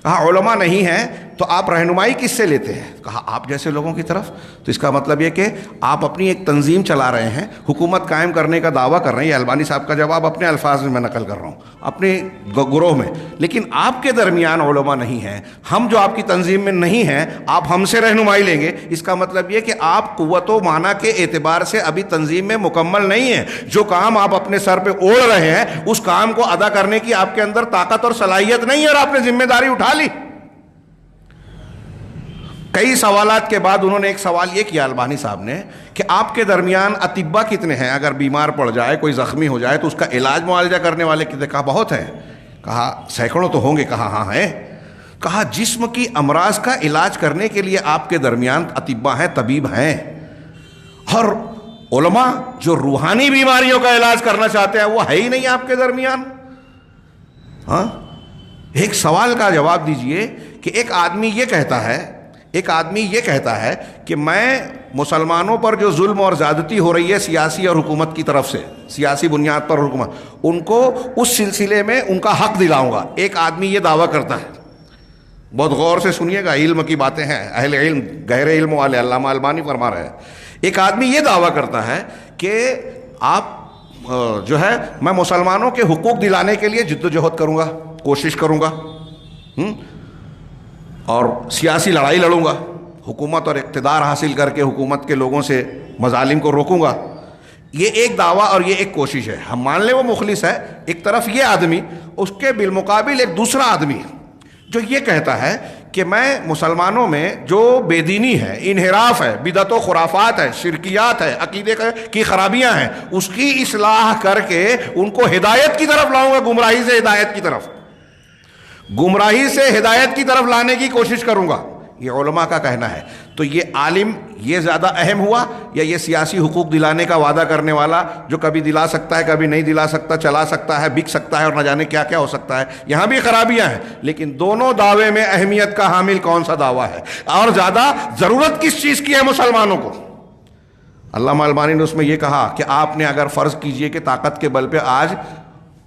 کہا علماء نہیں ہیں تو آپ رہنمائی کس سے لیتے ہیں؟ کہا آپ جیسے لوگوں کی طرف۔ تو اس کا مطلب یہ کہ آپ اپنی ایک تنظیم چلا رہے ہیں، حکومت قائم کرنے کا دعویٰ کر رہے ہیں۔ یہ البانی صاحب کا جواب اپنے الفاظ میں نقل کر رہا ہوں، اپنے گروہ میں، لیکن آپ کے درمیان علماء نہیں ہیں، ہم جو آپ کی تنظیم میں نہیں ہیں، آپ ہم سے رہنمائی لیں گے۔ اس کا مطلب یہ کہ آپ قوت و معنی کے اعتبار سے ابھی تنظیم میں مکمل نہیں ہیں۔ جو کام آپ اپنے سر پہ اوڑھ رہے ہیں اس کام کو ادا کرنے کی آپ کے اندر طاقت اور صلاحیت نہیں ہے، اور آپ نے ذمہ داری اٹھا لی۔ کئی سوالات کے بعد انہوں نے ایک سوال یہ کیا البانی صاحب نے کہ آپ کے درمیان اطباء کتنے ہیں؟ اگر بیمار پڑ جائے، کوئی زخمی ہو جائے تو اس کا علاج معالجہ کرنے والے کتنے؟ کہا بہت ہیں۔ کہا سینکڑوں تو ہوں گے؟ کہا ہاں ہیں۔ کہا جسم کی امراض کا علاج کرنے کے لیے آپ کے درمیان اطباء ہیں، طبیب ہیں، اور علماء جو روحانی بیماریوں کا علاج کرنا چاہتے ہیں وہ ہے ہی نہیں آپ کے درمیان؟ ہاں، ایک سوال کا جواب دیجئے کہ ایک آدمی یہ کہتا ہے کہ میں مسلمانوں پر جو ظلم اور زیادتی ہو رہی ہے سیاسی اور حکومت کی طرف سے، سیاسی بنیاد پر حکومت، ان کو اس سلسلے میں ان کا حق دلاؤں گا۔ ایک آدمی یہ دعویٰ کرتا ہے، بہت غور سے سنیے گا، علم کی باتیں ہیں، اہل علم، گہرے علم والے، علامہ البانی فرما رہے ہیں۔ ایک آدمی یہ دعویٰ کرتا ہے کہ آپ جو ہے میں مسلمانوں کے حقوق دلانے کے لیے جد و جہد کروں گا، کوشش کروں گا، اور سیاسی لڑائی لڑوں گا، حکومت اور اقتدار حاصل کر کے حکومت کے لوگوں سے مظالم کو روکوں گا۔ یہ ایک دعویٰ اور یہ ایک کوشش ہے، ہم مان لیں وہ مخلص ہے۔ ایک طرف یہ آدمی، اس کے بالمقابل ایک دوسرا آدمی جو یہ کہتا ہے کہ میں مسلمانوں میں جو بے دینی ہے، انحراف ہے، بدعت و خرافات ہے، شرکیات ہے، عقیدے کی خرابیاں ہیں، اس کی اصلاح کر کے ان کو ہدایت کی طرف لاؤں گا، گمراہی سے ہدایت کی طرف، گمراہی سے ہدایت کی طرف لانے کی کوشش کروں گا۔ یہ علماء کا کہنا ہے۔ تو یہ عالم یہ زیادہ اہم ہوا یا یہ سیاسی حقوق دلانے کا وعدہ کرنے والا جو کبھی دلا سکتا ہے، کبھی نہیں دلا سکتا، چلا سکتا ہے، بک سکتا ہے، اور نہ جانے کیا کیا ہو سکتا ہے؟ یہاں بھی خرابیاں ہیں، لیکن دونوں دعوے میں اہمیت کا حامل کون سا دعویٰ ہے، اور زیادہ ضرورت کس چیز کی ہے مسلمانوں کو؟ علامہ البانی نے اس میں یہ کہا کہ آپ نے اگر فرض کیجئے کہ طاقت کے بل پہ آج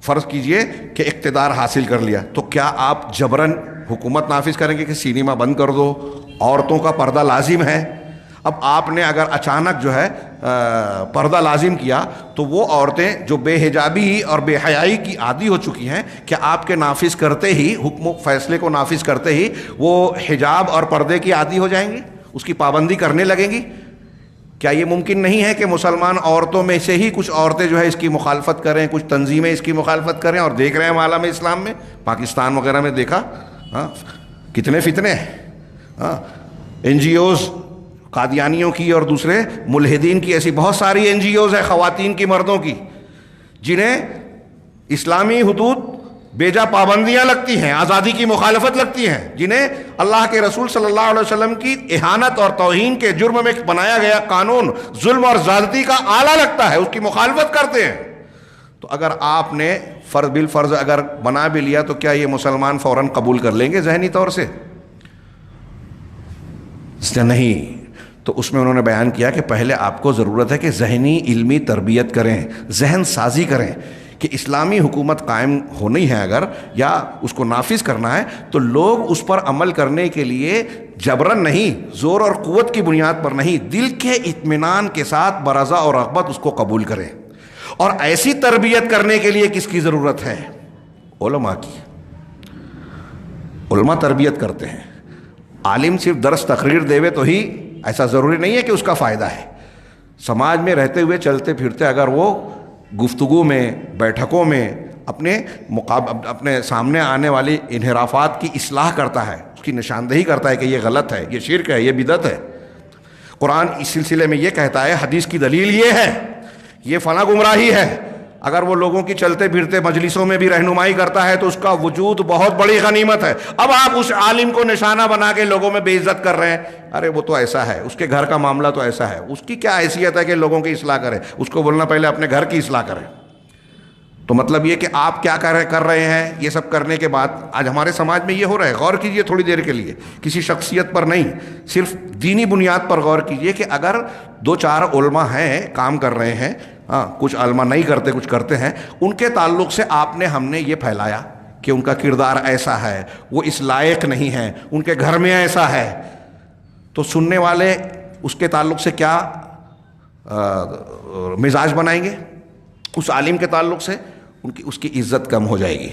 فرض کیجئے کہ اقتدار حاصل کر لیا، تو کیا آپ جبراً حکومت نافذ کریں گے کہ سینما بند کر دو، عورتوں کا پردہ لازم ہے؟ اب آپ نے اگر اچانک جو ہے پردہ لازم کیا تو وہ عورتیں جو بے حجابی اور بے حیائی کی عادی ہو چکی ہیں، کیا آپ کے نافذ کرتے ہی، حکم و فیصلے کو نافذ کرتے ہی وہ حجاب اور پردے کی عادی ہو جائیں گی، اس کی پابندی کرنے لگیں گی؟ کیا یہ ممکن نہیں ہے کہ مسلمان عورتوں میں سے ہی کچھ عورتیں جو ہے اس کی مخالفت کریں، کچھ تنظیمیں اس کی مخالفت کریں؟ اور دیکھ رہے ہیں عالم اسلام میں، پاکستان وغیرہ میں دیکھا، ہاں کتنے فتنے ہیں، ہاں این جی اوز، قادیانیوں کی اور دوسرے ملحدین کی، ایسی بہت ساری این جی اوز ہیں، خواتین کی، مردوں کی، جنہیں اسلامی حدود بیجا پابندیاں لگتی ہیں، آزادی کی مخالفت لگتی ہیں، جنہیں اللہ کے رسول صلی اللہ علیہ وسلم کی اہانت اور توہین کے جرم میں بنایا گیا قانون ظلم اور زیادتی کا آلہ لگتا ہے، اس کی مخالفت کرتے ہیں۔ تو اگر آپ نے فرض بالفرض اگر بنا بھی لیا تو کیا یہ مسلمان فوراً قبول کر لیں گے ذہنی طور سے؟ نہیں۔ تو اس میں انہوں نے بیان کیا کہ پہلے آپ کو ضرورت ہے کہ ذہنی علمی تربیت کریں، ذہن سازی کریں کہ اسلامی حکومت قائم ہونی ہے اگر، یا اس کو نافذ کرنا ہے، تو لوگ اس پر عمل کرنے کے لیے جبراً نہیں، زور اور قوت کی بنیاد پر نہیں، دل کے اطمینان کے ساتھ برضا اور رغبت اس کو قبول کریں۔ اور ایسی تربیت کرنے کے لیے کس کی ضرورت ہے؟ علماء کی۔ علماء تربیت کرتے ہیں، عالم صرف درس تقریر دیوے تو ہی ایسا ضروری نہیں ہے کہ اس کا فائدہ ہے. سماج میں رہتے ہوئے چلتے پھرتے اگر وہ گفتگو میں بیٹھکوں میں اپنے سامنے آنے والی انحرافات کی اصلاح کرتا ہے, اس کی نشاندہی کرتا ہے کہ یہ غلط ہے, یہ شرک ہے, یہ بدعت ہے. قرآن اس سلسلے میں یہ کہتا ہے, حدیث کی دلیل یہ ہے, یہ فلاں گمراہی ہے. اگر وہ لوگوں کی چلتے پھرتے مجلسوں میں بھی رہنمائی کرتا ہے تو اس کا وجود بہت بڑی غنیمت ہے. اب آپ اس عالم کو نشانہ بنا کے لوگوں میں بے عزت کر رہے ہیں, ارے وہ تو ایسا ہے, اس کے گھر کا معاملہ تو ایسا ہے, اس کی کیا حیثیت ہے کہ لوگوں کی اصلاح کرے. اس کو بولنا پہلے اپنے گھر کی اصلاح کرے. تو مطلب یہ کہ آپ کیا کر رہے ہیں. یہ سب کرنے کے بعد آج ہمارے سماج میں یہ ہو رہا ہے. غور کیجئے تھوڑی دیر کے لیے, کسی شخصیت پر نہیں, صرف دینی بنیاد پر غور کیجئے کہ اگر 2-4 علماء ہیں کام کر رہے ہیں, کچھ علماء نہیں کرتے, کچھ کرتے ہیں, ان کے تعلق سے ہم نے یہ پھیلایا کہ ان کا کردار ایسا ہے, وہ اس لائق نہیں ہے, ان کے گھر میں ایسا ہے, تو سننے والے اس کے تعلق سے کیا مزاج بنائیں گے. اس عالم کے تعلق سے اس کی عزت کم ہو جائے گی.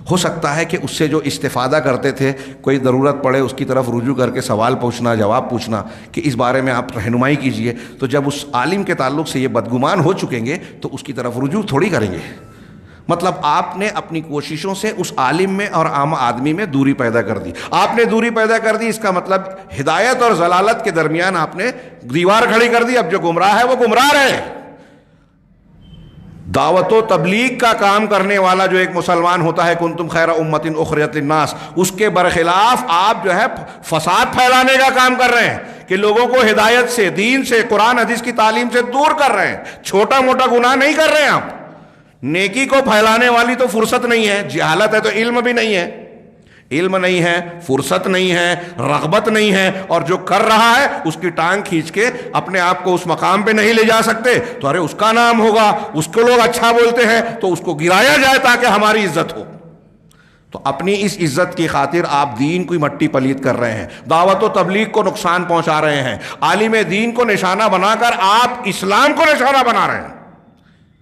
ہو سکتا ہے کہ اس سے جو استفادہ کرتے تھے, کوئی ضرورت پڑے اس کی طرف رجوع کر کے سوال پوچھنا, جواب پوچھنا کہ اس بارے میں آپ رہنمائی کیجئے, تو جب اس عالم کے تعلق سے یہ بدگمان ہو چکیں گے تو اس کی طرف رجوع تھوڑی کریں گے. مطلب آپ نے اپنی کوششوں سے اس عالم میں اور عام آدمی میں دوری پیدا کر دی. آپ نے دوری پیدا کر دی, اس کا مطلب ہدایت اور ضلالت کے درمیان آپ نے دیوار کھڑی کر دی. اب جو گمراہ ہے وہ گمراہ رہے. دعوت و تبلیغ کا کام کرنے والا جو ایک مسلمان ہوتا ہے, کنتم خیر امۃ اخرجت للناس, اس کے برخلاف آپ جو ہے فساد پھیلانے کا کام کر رہے ہیں کہ لوگوں کو ہدایت سے, دین سے, قرآن حدیث کی تعلیم سے دور کر رہے ہیں. چھوٹا موٹا گناہ نہیں کر رہے ہیں آپ. نیکی کو پھیلانے والی تو فرصت نہیں ہے, جہالت ہے تو علم بھی نہیں ہے, علم نہیں ہے, فرصت نہیں ہے, رغبت نہیں ہے, اور جو کر رہا ہے اس کی ٹانگ کھینچ کے اپنے آپ کو اس مقام پہ نہیں لے جا سکتے تو ارے اس کا نام ہوگا, اس کو لوگ اچھا بولتے ہیں تو اس کو گرایا جائے تاکہ ہماری عزت ہو. تو اپنی اس عزت کی خاطر آپ دین کی مٹی پلیت کر رہے ہیں, دعوت و تبلیغ کو نقصان پہنچا رہے ہیں, عالم دین کو نشانہ بنا کر آپ اسلام کو نشانہ بنا رہے ہیں.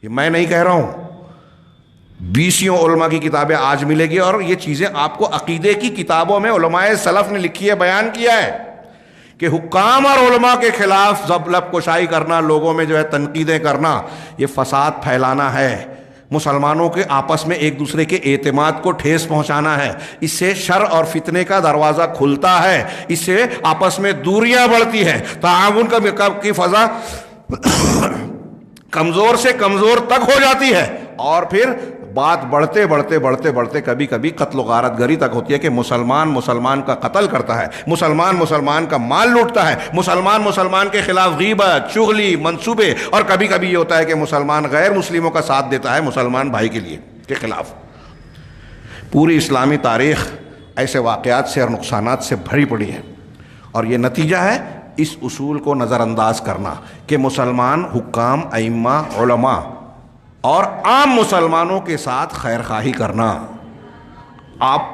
یہ میں نہیں کہہ رہا ہوں, 20 علماء کی کتابیں آج ملے گی, اور یہ چیزیں آپ کو عقیدے کی کتابوں میں علماء سلف نے لکھی ہے, بیان کیا ہے کہ حکام اور علماء کے خلاف لب کشائی کرنا, لوگوں میں جو ہے تنقیدیں کرنا, یہ فساد پھیلانا ہے, مسلمانوں کے آپس میں ایک دوسرے کے اعتماد کو ٹھیس پہنچانا ہے. اس سے شر اور فتنے کا دروازہ کھلتا ہے, اس سے آپس میں دوریاں بڑھتی ہیں, تعاون کی فضا کمزور سے کمزور تک ہو جاتی ہے, اور پھر بات بڑھتے بڑھتے بڑھتے بڑھتے کبھی کبھی قتل و غارت گری تک ہوتی ہے کہ مسلمان کا قتل کرتا ہے, مسلمان کا مال لوٹتا ہے, مسلمان کے خلاف غیبت, چغلی, منصوبے, اور کبھی کبھی یہ ہوتا ہے کہ مسلمان غیر مسلموں کا ساتھ دیتا ہے مسلمان بھائی کے خلاف. پوری اسلامی تاریخ ایسے واقعات سے اور نقصانات سے بھری پڑی ہے, اور یہ نتیجہ ہے اس اصول کو نظر انداز کرنا کہ مسلمان حکام, ائمہ, علماء اور عام مسلمانوں کے ساتھ خیر خواہی کرنا. آپ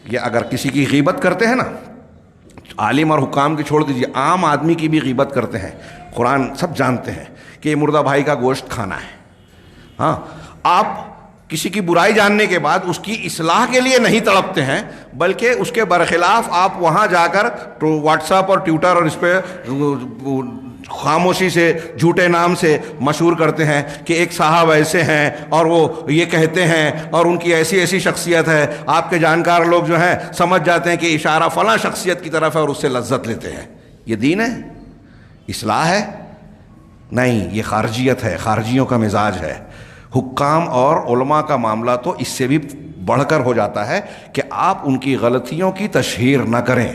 یہ اگر کسی کی غیبت کرتے ہیں نا, عالم اور حکام کی چھوڑ دیجیے, عام آدمی کی بھی غیبت کرتے ہیں, قرآن سب جانتے ہیں کہ یہ مردہ بھائی کا گوشت کھانا ہے. ہاں, آپ کسی کی برائی جاننے کے بعد اس کی اصلاح کے لیے نہیں تڑپتے ہیں, بلکہ اس کے برخلاف آپ وہاں جا کر واٹس ایپ اور ٹویٹر اور اس پہ خاموشی سے, جھوٹے نام سے مشہور کرتے ہیں کہ ایک صاحب ایسے ہیں اور وہ یہ کہتے ہیں اور ان کی ایسی ایسی شخصیت ہے. آپ کے جانکار لوگ جو ہیں سمجھ جاتے ہیں کہ اشارہ فلاں شخصیت کی طرف ہے اور اس سے لذت لیتے ہیں. یہ دین ہے؟ اصلاح ہے؟ نہیں, یہ خارجیت ہے, خارجیوں کا مزاج ہے. حکام اور علماء کا معاملہ تو اس سے بھی بڑھ کر ہو جاتا ہے کہ آپ ان کی غلطیوں کی تشہیر نہ کریں.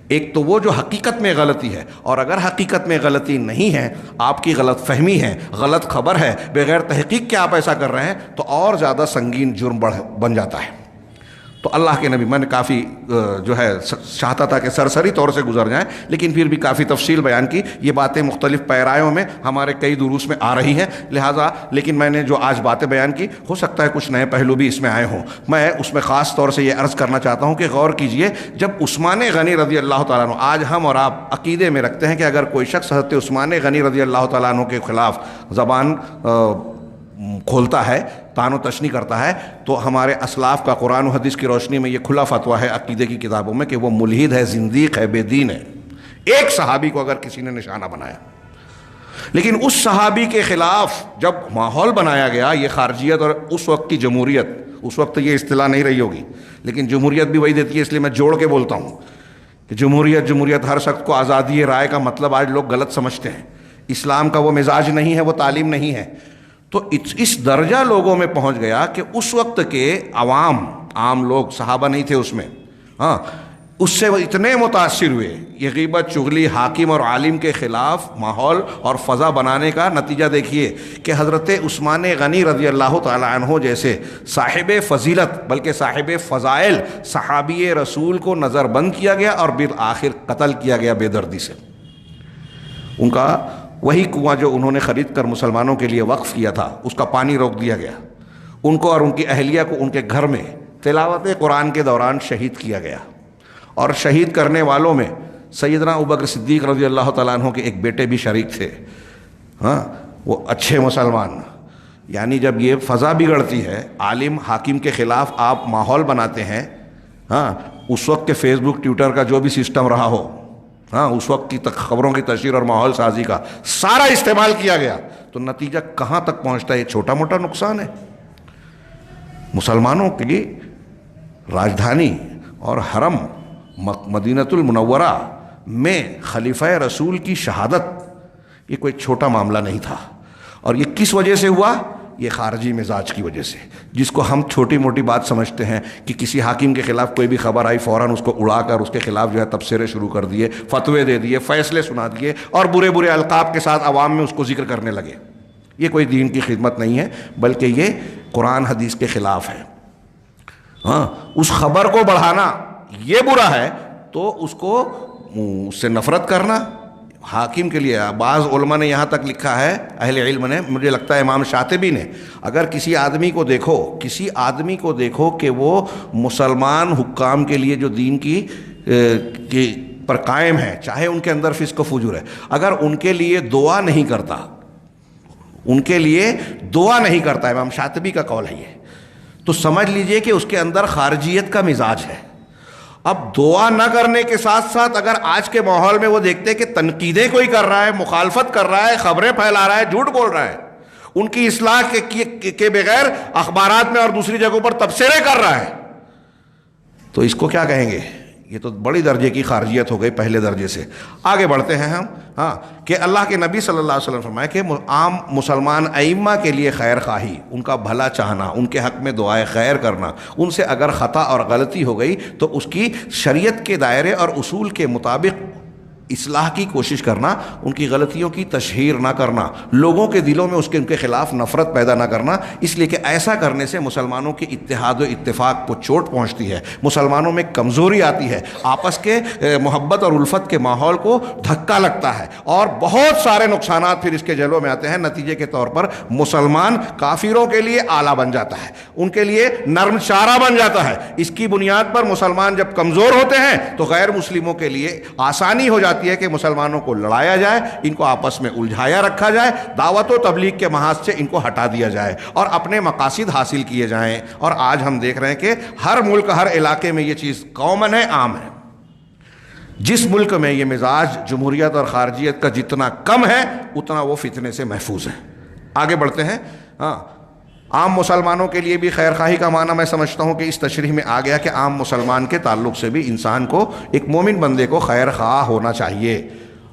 ایک تو وہ جو حقیقت میں غلطی ہے, اور اگر حقیقت میں غلطی نہیں ہے, آپ کی غلط فہمی ہے, غلط خبر ہے, بغیر تحقیق کے آپ ایسا کر رہے ہیں, تو اور زیادہ سنگین جرم بن جاتا ہے. تو اللہ کے نبی, میں نے کافی جو ہے چاہتا تھا کہ سرسری طور سے گزر جائیں, لیکن پھر بھی کافی تفصیل بیان کی. یہ باتیں مختلف پیرایوں میں ہمارے کئی دروس میں آ رہی ہیں, لہٰذا لیکن میں نے جو آج باتیں بیان کی, ہو سکتا ہے کچھ نئے پہلو بھی اس میں آئے ہوں. میں اس میں خاص طور سے یہ عرض کرنا چاہتا ہوں کہ غور کیجئے, جب عثمان غنی رضی اللہ تعالیٰ عنہ, آج ہم اور آپ عقیدے میں رکھتے ہیں کہ اگر کوئی شخص حضرت عثمان غنی رضی اللہ تعالیٰ عنہ کے خلاف زبان کھولتا ہے طعن و تشنی کرتا ہے، تو ہمارے اسلاف کا قرآن و حدیث کی روشنی میں یہ کھلا فتویٰ ہے عقیدے کی کتابوں میں کہ وہ ملحد ہے، زندیق ہے، بے دین ہے، ایک صحابی کو اگر کسی نے نشانہ بنایا۔ لیکن اس صحابی کے خلاف جب ماحول بنایا گیا، یہ خارجیت اور اس وقت کی جمہوریت، اس وقت یہ اصطلاح نہیں رہی ہوگی لیکن جمہوریت بھی وہی دیتی ہے، اس لیے میں جوڑ کے بولتا ہوں کہ جمہوریت ہر شخص کو آزادی رائے کا مطلب آج لوگ غلط سمجھتے ہیں، اسلام کا وہ مزاج نہیں ہے، وہ تعلیم نہیں ہے۔ تو اس درجہ لوگوں میں پہنچ گیا کہ اس وقت کے عام لوگ، صحابہ نہیں تھے اس میں، ہاں، اس سے وہ اتنے متاثر ہوئے۔ یہ غیبت، چغلی، حاکم اور عالم کے خلاف ماحول اور فضا بنانے کا نتیجہ دیکھیے کہ حضرت عثمان غنی رضی اللہ تعالی عنہ جیسے صاحب فضیلت بلکہ صاحب فضائل صحابی رسول کو نظر بند کیا گیا اور بالآخر قتل کیا گیا بے دردی سے۔ ان کا وہی کنواں جو انہوں نے خرید کر مسلمانوں کے لیے وقف کیا تھا، اس کا پانی روک دیا گیا، ان کو اور ان کی اہلیہ کو ان کے گھر میں تلاوت قرآن کے دوران شہید کیا گیا۔ اور شہید کرنے والوں میں سیدنا ابوبکر صدیق رضی اللہ تعالیٰ عنہ کے ایک بیٹے بھی شریک تھے، ہاں، وہ اچھے مسلمان۔ یعنی جب یہ فضا بگڑتی ہے، عالم حاکم کے خلاف آپ ماحول بناتے ہیں، ہاں، اس وقت کے فیس بک ٹویٹر کا جو بھی سسٹم رہا ہو، ہاں، اس وقت کی خبروں کی تشہیر اور ماحول سازی کا سارا استعمال کیا گیا، تو نتیجہ کہاں تک پہنچتا ہے؟ یہ چھوٹا موٹا نقصان ہے۔ مسلمانوں کی راجدھانی اور حرم مدینۃ المنورہ میں خلیفہ رسول کی شہادت یہ کوئی چھوٹا معاملہ نہیں تھا۔ اور یہ کس وجہ سے ہوا؟ یہ خارجی مزاج کی وجہ سے، جس کو ہم چھوٹی موٹی بات سمجھتے ہیں کہ کسی حاکم کے خلاف کوئی بھی خبر آئی فوراً اس کو اڑا کر اس کے خلاف جو ہے تبصرے شروع کر دیے، فتوے دے دیے، فیصلے سنا دیے اور برے القاب کے ساتھ عوام میں اس کو ذکر کرنے لگے۔ یہ کوئی دین کی خدمت نہیں ہے، بلکہ یہ قرآن حدیث کے خلاف ہے۔ ہاں، اس خبر کو بڑھانا یہ برا ہے، تو اس کو اس سے نفرت کرنا حاکم کے لیے۔ بعض علماء نے یہاں تک لکھا ہے، اہل علم نے، مجھے لگتا ہے امام شاطبی نے، اگر کسی آدمی کو دیکھو کہ وہ مسلمان حکام کے لیے جو دین کی پر قائم ہے، چاہے ان کے اندر فسق و فجور ہے، اگر ان کے لیے دعا نہیں کرتا، امام شاطبی کا قول ہے یہ، تو سمجھ لیجئے کہ اس کے اندر خارجیت کا مزاج ہے۔ اب دعا نہ کرنے کے ساتھ ساتھ اگر آج کے ماحول میں وہ دیکھتے کہ تنقیدیں کوئی کر رہا ہے، مخالفت کر رہا ہے، خبریں پھیلا رہا ہے، جھوٹ بول رہا ہے، ان کی اصلاح کے بغیر اخبارات میں اور دوسری جگہوں پر تبصرے کر رہا ہے، تو اس کو کیا کہیں گے؟ یہ تو بڑی درجے کی خارجیت ہو گئی، پہلے درجے سے۔ آگے بڑھتے ہیں ہم، ہاں، کہ اللہ کے نبی صلی اللہ علیہ وسلم فرمائے کہ عام مسلمان ائمہ کے لیے خیر خواہی، ان کا بھلا چاہنا، ان کے حق میں دعائے خیر کرنا، ان سے اگر خطا اور غلطی ہو گئی تو اس کی شریعت کے دائرے اور اصول کے مطابق اصلاح کی کوشش کرنا، ان کی غلطیوں کی تشہیر نہ کرنا، لوگوں کے دلوں میں ان کے خلاف نفرت پیدا نہ کرنا، اس لیے کہ ایسا کرنے سے مسلمانوں کے اتحاد و اتفاق کو چوٹ پہنچتی ہے، مسلمانوں میں کمزوری آتی ہے، آپس کے محبت اور الفت کے ماحول کو دھکا لگتا ہے، اور بہت سارے نقصانات پھر اس کے جلوں میں آتے ہیں۔ نتیجے کے طور پر مسلمان کافروں کے لیے آلہ بن جاتا ہے، ان کے لیے نرم چارہ بن جاتا ہے۔ اس کی بنیاد پر مسلمان جب کمزور ہوتے ہیں تو غیر مسلموں کے لیے آسانی ہو جاتی ہے کہ مسلمانوں کو لڑایا جائے، ان کو آپس میں الجھایا رکھا جائے، دعوت و تبلیغ کے محاذ سے ان کو ہٹا دیا جائے اور اپنے مقاصد حاصل کیے جائیں۔ اور آج ہم دیکھ رہے ہیں کہ ہر ملک، ہر علاقے میں یہ چیز کامن ہے، عام ہے۔ جس ملک میں یہ مزاج جمہوریت اور خارجیت کا جتنا کم ہے، اتنا وہ فتنے سے محفوظ ہے۔ آگے بڑھتے ہیں۔ ہاں، عام مسلمانوں کے لیے بھی خیر خواہی کا معنی میں سمجھتا ہوں کہ اس تشریح میں آ گیا کہ عام مسلمان کے تعلق سے بھی انسان کو، ایک مومن بندے کو خیر خواہ ہونا چاہیے،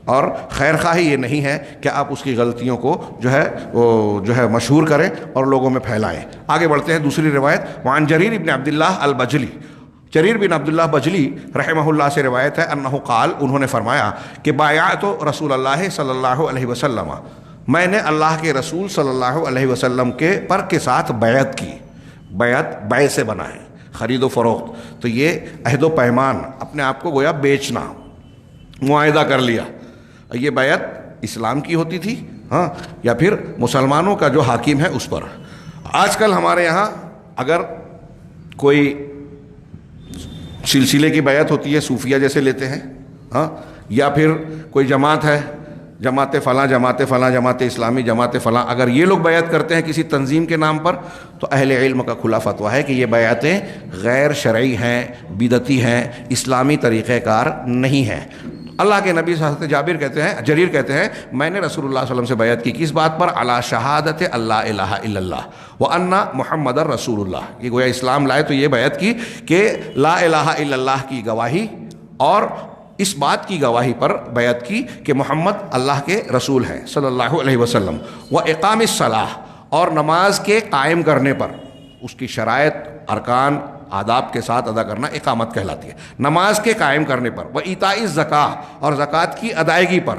اور خیر خواہی یہ نہیں ہے کہ آپ اس کی غلطیوں کو جو ہے مشہور کریں اور لوگوں میں پھیلائیں۔ آگے بڑھتے ہیں۔ دوسری روایت وعن جریر بن عبداللہ البجلی، جریر بن عبداللہ بجلی رحمہ اللہ سے روایت ہے، انہ قال، انہوں نے فرمایا کہ بایعت رسول اللہ صلی اللہ علیہ وسلم، میں نے اللہ کے رسول صلی اللہ علیہ وسلم کے ساتھ بیعت کی۔ بیع سے بنا ہے، خرید و فروخت، تو یہ عہد و پیمان، اپنے آپ کو گویا بیچنا، معاہدہ کر لیا۔ یہ بیعت اسلام کی ہوتی تھی، ہاں، یا پھر مسلمانوں کا جو حاکم ہے اس پر۔ آج کل ہمارے یہاں اگر کوئی سلسلے کی بیعت ہوتی ہے، صوفیہ جیسے لیتے ہیں، ہاں، یا پھر کوئی جماعت ہے جماعت فلاں جماعت فلاں جماعت اسلامی جماعت فلاں، اگر یہ لوگ بیعت کرتے ہیں کسی تنظیم کے نام پر تو اہل علم کا کھلا فتویٰ ہے کہ یہ بیعتیں غیر شرعی ہیں، بدعتی ہیں، اسلامی طریقہ کار نہیں ہیں۔ اللہ کے نبی حضرت جریر کہتے ہیں میں نے رسول اللہ صلی اللہ علیہ وسلم سے بیعت کی، کس بات پر؟ علی شہادت اللہ الہ الا اللہ وان محمد رسول اللہ۔ یہ گویا اسلام لائے تو یہ بیعت کی کہ لا الہ الا اللہ کی گواہی اور اس بات کی گواہی پر بیعت کی کہ محمد اللہ کے رسول ہیں صلی اللہ علیہ وسلم، و اقام الصلاۃ، اور نماز کے قائم کرنے پر، اس کی شرائط، ارکان، آداب کے ساتھ ادا کرنا اقامت کہلاتی ہے، نماز کے قائم کرنے پر، و ایتاء الزکاۃ، اور زکوٰۃ کی ادائیگی پر،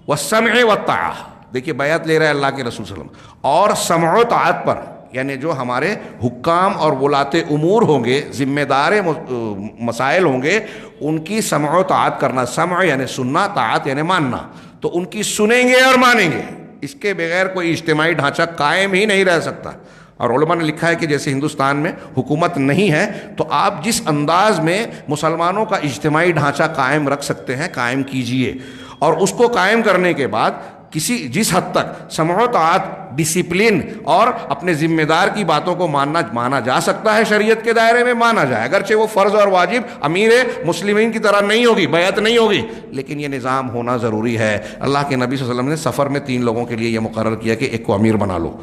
والسمع والطاعہ، دیکھیے بیعت لے رہے ہیں اللہ کے رسول صلی اللہ علیہ وسلم، اور سمع و طاعت پر، یعنی جو ہمارے حکام اور ولاۃ امور ہوں گے، ذمہ دار مسائل ہوں گے، ان کی سمع و طاعت کرنا، سمع یعنی سننا، طاعت یعنی ماننا، تو ان کی سنیں گے اور مانیں گے، اس کے بغیر کوئی اجتماعی ڈھانچہ قائم ہی نہیں رہ سکتا۔ اور علماء نے لکھا ہے کہ جیسے ہندوستان میں حکومت نہیں ہے تو آپ جس انداز میں مسلمانوں کا اجتماعی ڈھانچہ قائم رکھ سکتے ہیں قائم کیجئے، اور اس کو قائم کرنے کے بعد جس حد تک سمع و طاعت، ڈسپلن اور اپنے ذمہ دار کی باتوں کو مانا جا سکتا ہے، شریعت کے دائرے میں مانا جائے، اگرچہ وہ فرض اور واجب امیر مسلمین کی طرح نہیں ہوگی، بیعت نہیں ہوگی، لیکن یہ نظام ہونا ضروری ہے۔ اللہ کے نبی صلی اللہ علیہ وسلم نے سفر میں 3 لوگوں کے لیے یہ مقرر کیا کہ ایک کو امیر بنا لو۔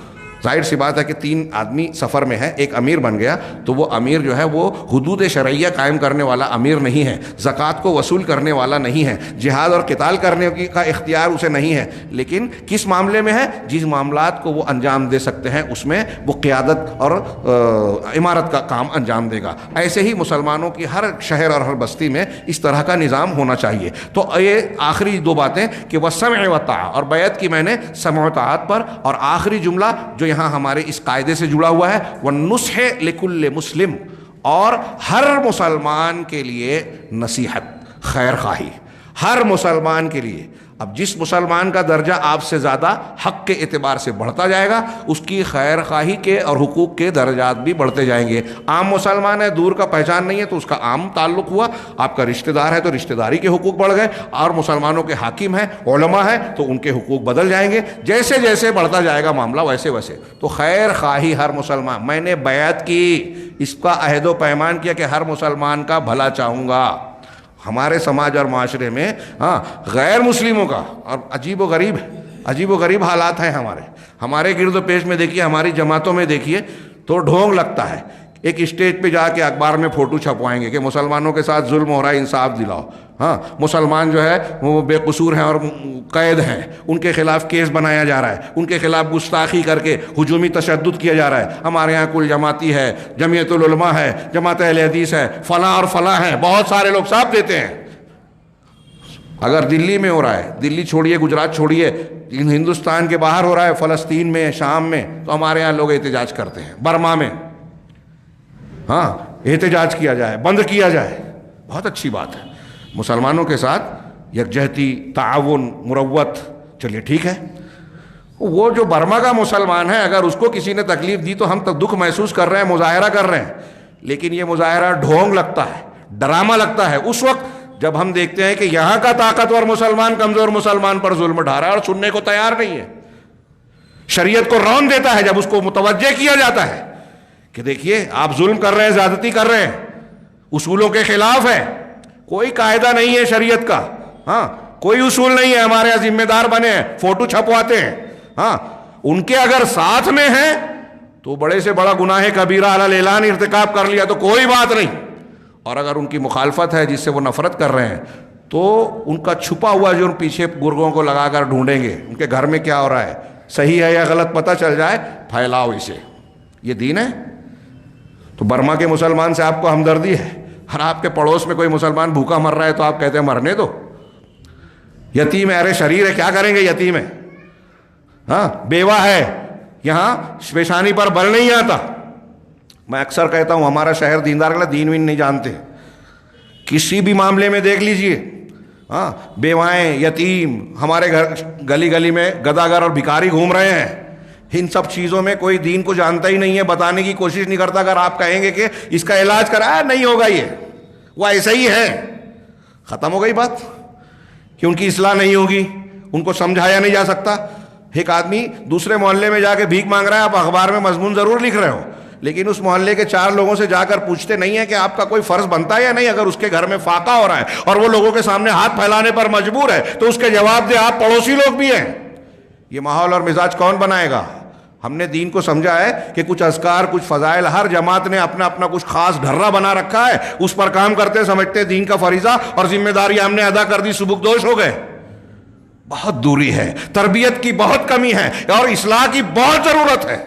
ظاہر سی بات ہے کہ 3 آدمی سفر میں ہے، ایک امیر بن گیا تو وہ امیر جو ہے وہ حدود شرعیہ قائم کرنے والا امیر نہیں ہے، زکوٰۃ کو وصول کرنے والا نہیں ہے، جہاد اور قتال کرنے کا اختیار اسے نہیں ہے، لیکن کس معاملے میں ہے؟ جس معاملات کو وہ انجام دے سکتے ہیں اس میں وہ قیادت اور امارت کا کام انجام دے گا۔ ایسے ہی مسلمانوں کی ہر شہر اور ہر بستی میں اس طرح کا نظام ہونا چاہیے۔ تو یہ آخری 2 باتیں کہ وہ سمع و طاعت، اور بیعت کی میں نے سمع و طاعت پر، اور آخری جملہ جو یہاں ہمارے اس قاعدے سے جڑا ہوا ہے وَالنُّصْحِ لِكُلِّ مُسْلِمٍ، اور ہر مسلمان کے لیے نصیحت، خیر خواہی، ہر مسلمان کے لیے۔ اب جس مسلمان کا درجہ آپ سے زیادہ حق کے اعتبار سے بڑھتا جائے گا، اس کی خیر خواہی کے اور حقوق کے درجات بھی بڑھتے جائیں گے۔ عام مسلمان ہے، دور کا پہچان نہیں ہے تو اس کا عام تعلق ہوا، آپ کا رشتہ دار ہے تو رشتہ داری کے حقوق بڑھ گئے، اور مسلمانوں کے حاکم ہیں، علماء ہیں تو ان کے حقوق بدل جائیں گے، جیسے جیسے بڑھتا جائے گا معاملہ ویسے ویسے۔ تو خیر خواہی ہر مسلمان، میں نے بیعت کی، اس کا عہد و پیمان کیا کہ ہر مسلمان کا بھلا چاہوں گا۔ ہمارے سماج اور معاشرے میں غیر مسلموں کا اور عجیب و غریب حالات ہیں ہمارے گرد و پیش میں دیکھیے، ہماری جماعتوں میں دیکھیے تو ڈھونگ لگتا ہے۔ ایک اسٹیج پہ جا کے اخبار میں فوٹو چھپوائیں گے کہ مسلمانوں کے ساتھ ظلم ہو رہا ہے، انصاف دلاؤ۔ مسلمان جو ہے وہ بے قصور ہیں اور قید ہیں، ان کے خلاف کیس بنایا جا رہا ہے، ان کے خلاف گستاخی کر کے ہجومی تشدد کیا جا رہا ہے۔ ہمارے ہاں کل جماعتی ہے، جمعیت العلماء ہے، جماعت اہل حدیث ہے، فلاں اور فلاں ہیں، بہت سارے لوگ ساتھ دیتے ہیں۔ اگر دلی میں ہو رہا ہے، دلی چھوڑیے، گجرات چھوڑیے، ہندوستان کے باہر ہو رہا ہے، فلسطین میں، شام میں، تو ہمارے یہاں لوگ احتجاج کرتے ہیں۔ برما میں احتجاج کیا جائے، بند کیا جائے، بہت اچھی بات ہے۔ مسلمانوں کے ساتھ یکجہتی، تعاون، مروت، چلیے ٹھیک ہے۔ وہ جو برما کا مسلمان ہے اگر اس کو کسی نے تکلیف دی تو ہم تک دکھ محسوس کر رہے ہیں، مظاہرہ کر رہے ہیں، لیکن یہ مظاہرہ ڈھونگ لگتا ہے، ڈرامہ لگتا ہے اس وقت جب ہم دیکھتے ہیں کہ یہاں کا طاقتور مسلمان کمزور مسلمان پر ظلم ڈھا رہا ہے اور سننے کو تیار نہیں ہے۔ شریعت کو رون دیتا ہے جب اس کو متوجہ کیا جاتا ہے کہ دیکھیے آپ ظلم کر رہے ہیں، زیادتی کر رہے ہیں، اصولوں کے خلاف ہے، کوئی قاعدہ نہیں ہے شریعت کا، کوئی اصول نہیں ہے، ہمارے یہاں ذمہ دار بنے ہیں، فوٹو چھپواتے ہیں، ان کے اگر ساتھ میں ہیں تو بڑے سے بڑا گناہ کبیرہ علی الاعلان ارتکاب کر لیا تو کوئی بات نہیں، اور اگر ان کی مخالفت ہے جس سے وہ نفرت کر رہے ہیں تو ان کا چھپا ہوا جرم پیچھے گرگوں کو لگا کر ڈھونڈیں گے، ان کے گھر میں کیا ہو رہا ہے، صحیح ہے یا غلط پتہ چل جائے، پھیلاؤ اسے۔ یہ دین ہے؟ تو برما کے مسلمان سے آپ کو ہمدردی ہے، اور آپ کے پڑوس میں کوئی مسلمان بھوکا مر رہا ہے تو آپ کہتے ہیں مرنے دو، یتیم ہے، ارے شریر ہے، کیا کریں گے یتیم ہے، بیوہ ہے، یہاں پیشانی پر بل نہیں آتا۔ میں اکثر کہتا ہوں ہمارا شہر دیندار کا دین وین نہیں جانتے، کسی بھی معاملے میں دیکھ لیجئے، بیوائیں، یتیم ہمارے گھر گلی گلی میں گداگر اور بھکاری گھوم رہے ہیں، ان سب چیزوں میں کوئی دین کو جانتا ہی نہیں ہے، بتانے کی کوشش نہیں کرتا۔ اگر آپ کہیں گے کہ اس کا علاج کرا نہیں ہوگا، یہ وہ ایسا ہی ہے، ختم ہو گئی بات کہ ان کی اصلاح نہیں ہوگی، ان کو سمجھایا نہیں جا سکتا. ایک آدمی دوسرے محلے میں جا کے بھیک مانگ رہا ہے, آپ اخبار میں مضمون ضرور لکھ رہے ہو, لیکن اس محلے کے 4 لوگوں سے جا کر پوچھتے نہیں ہیں کہ آپ کا کوئی فرض بنتا ہے یا نہیں. اگر اس کے گھر میں فاقہ ہو رہا ہے اور وہ لوگوں کے سامنے ہاتھ پھیلانے پر مجبور ہے تو اس کے جواب دے, آپ پڑوسی لوگ بھی ہیں. یہ ماحول اور مزاج کون بنائے گا؟ ہم نے دین کو سمجھا ہے کہ کچھ اذکار, کچھ فضائل, ہر جماعت نے اپنا اپنا کچھ خاص ڈھرا بنا رکھا ہے, اس پر کام کرتے سمجھتے دین کا فریضہ اور ذمہ داری ہم نے ادا کر دی, سبکدوش ہو گئے. بہت دوری ہے, تربیت کی بہت کمی ہے اور اصلاح کی بہت ضرورت ہے.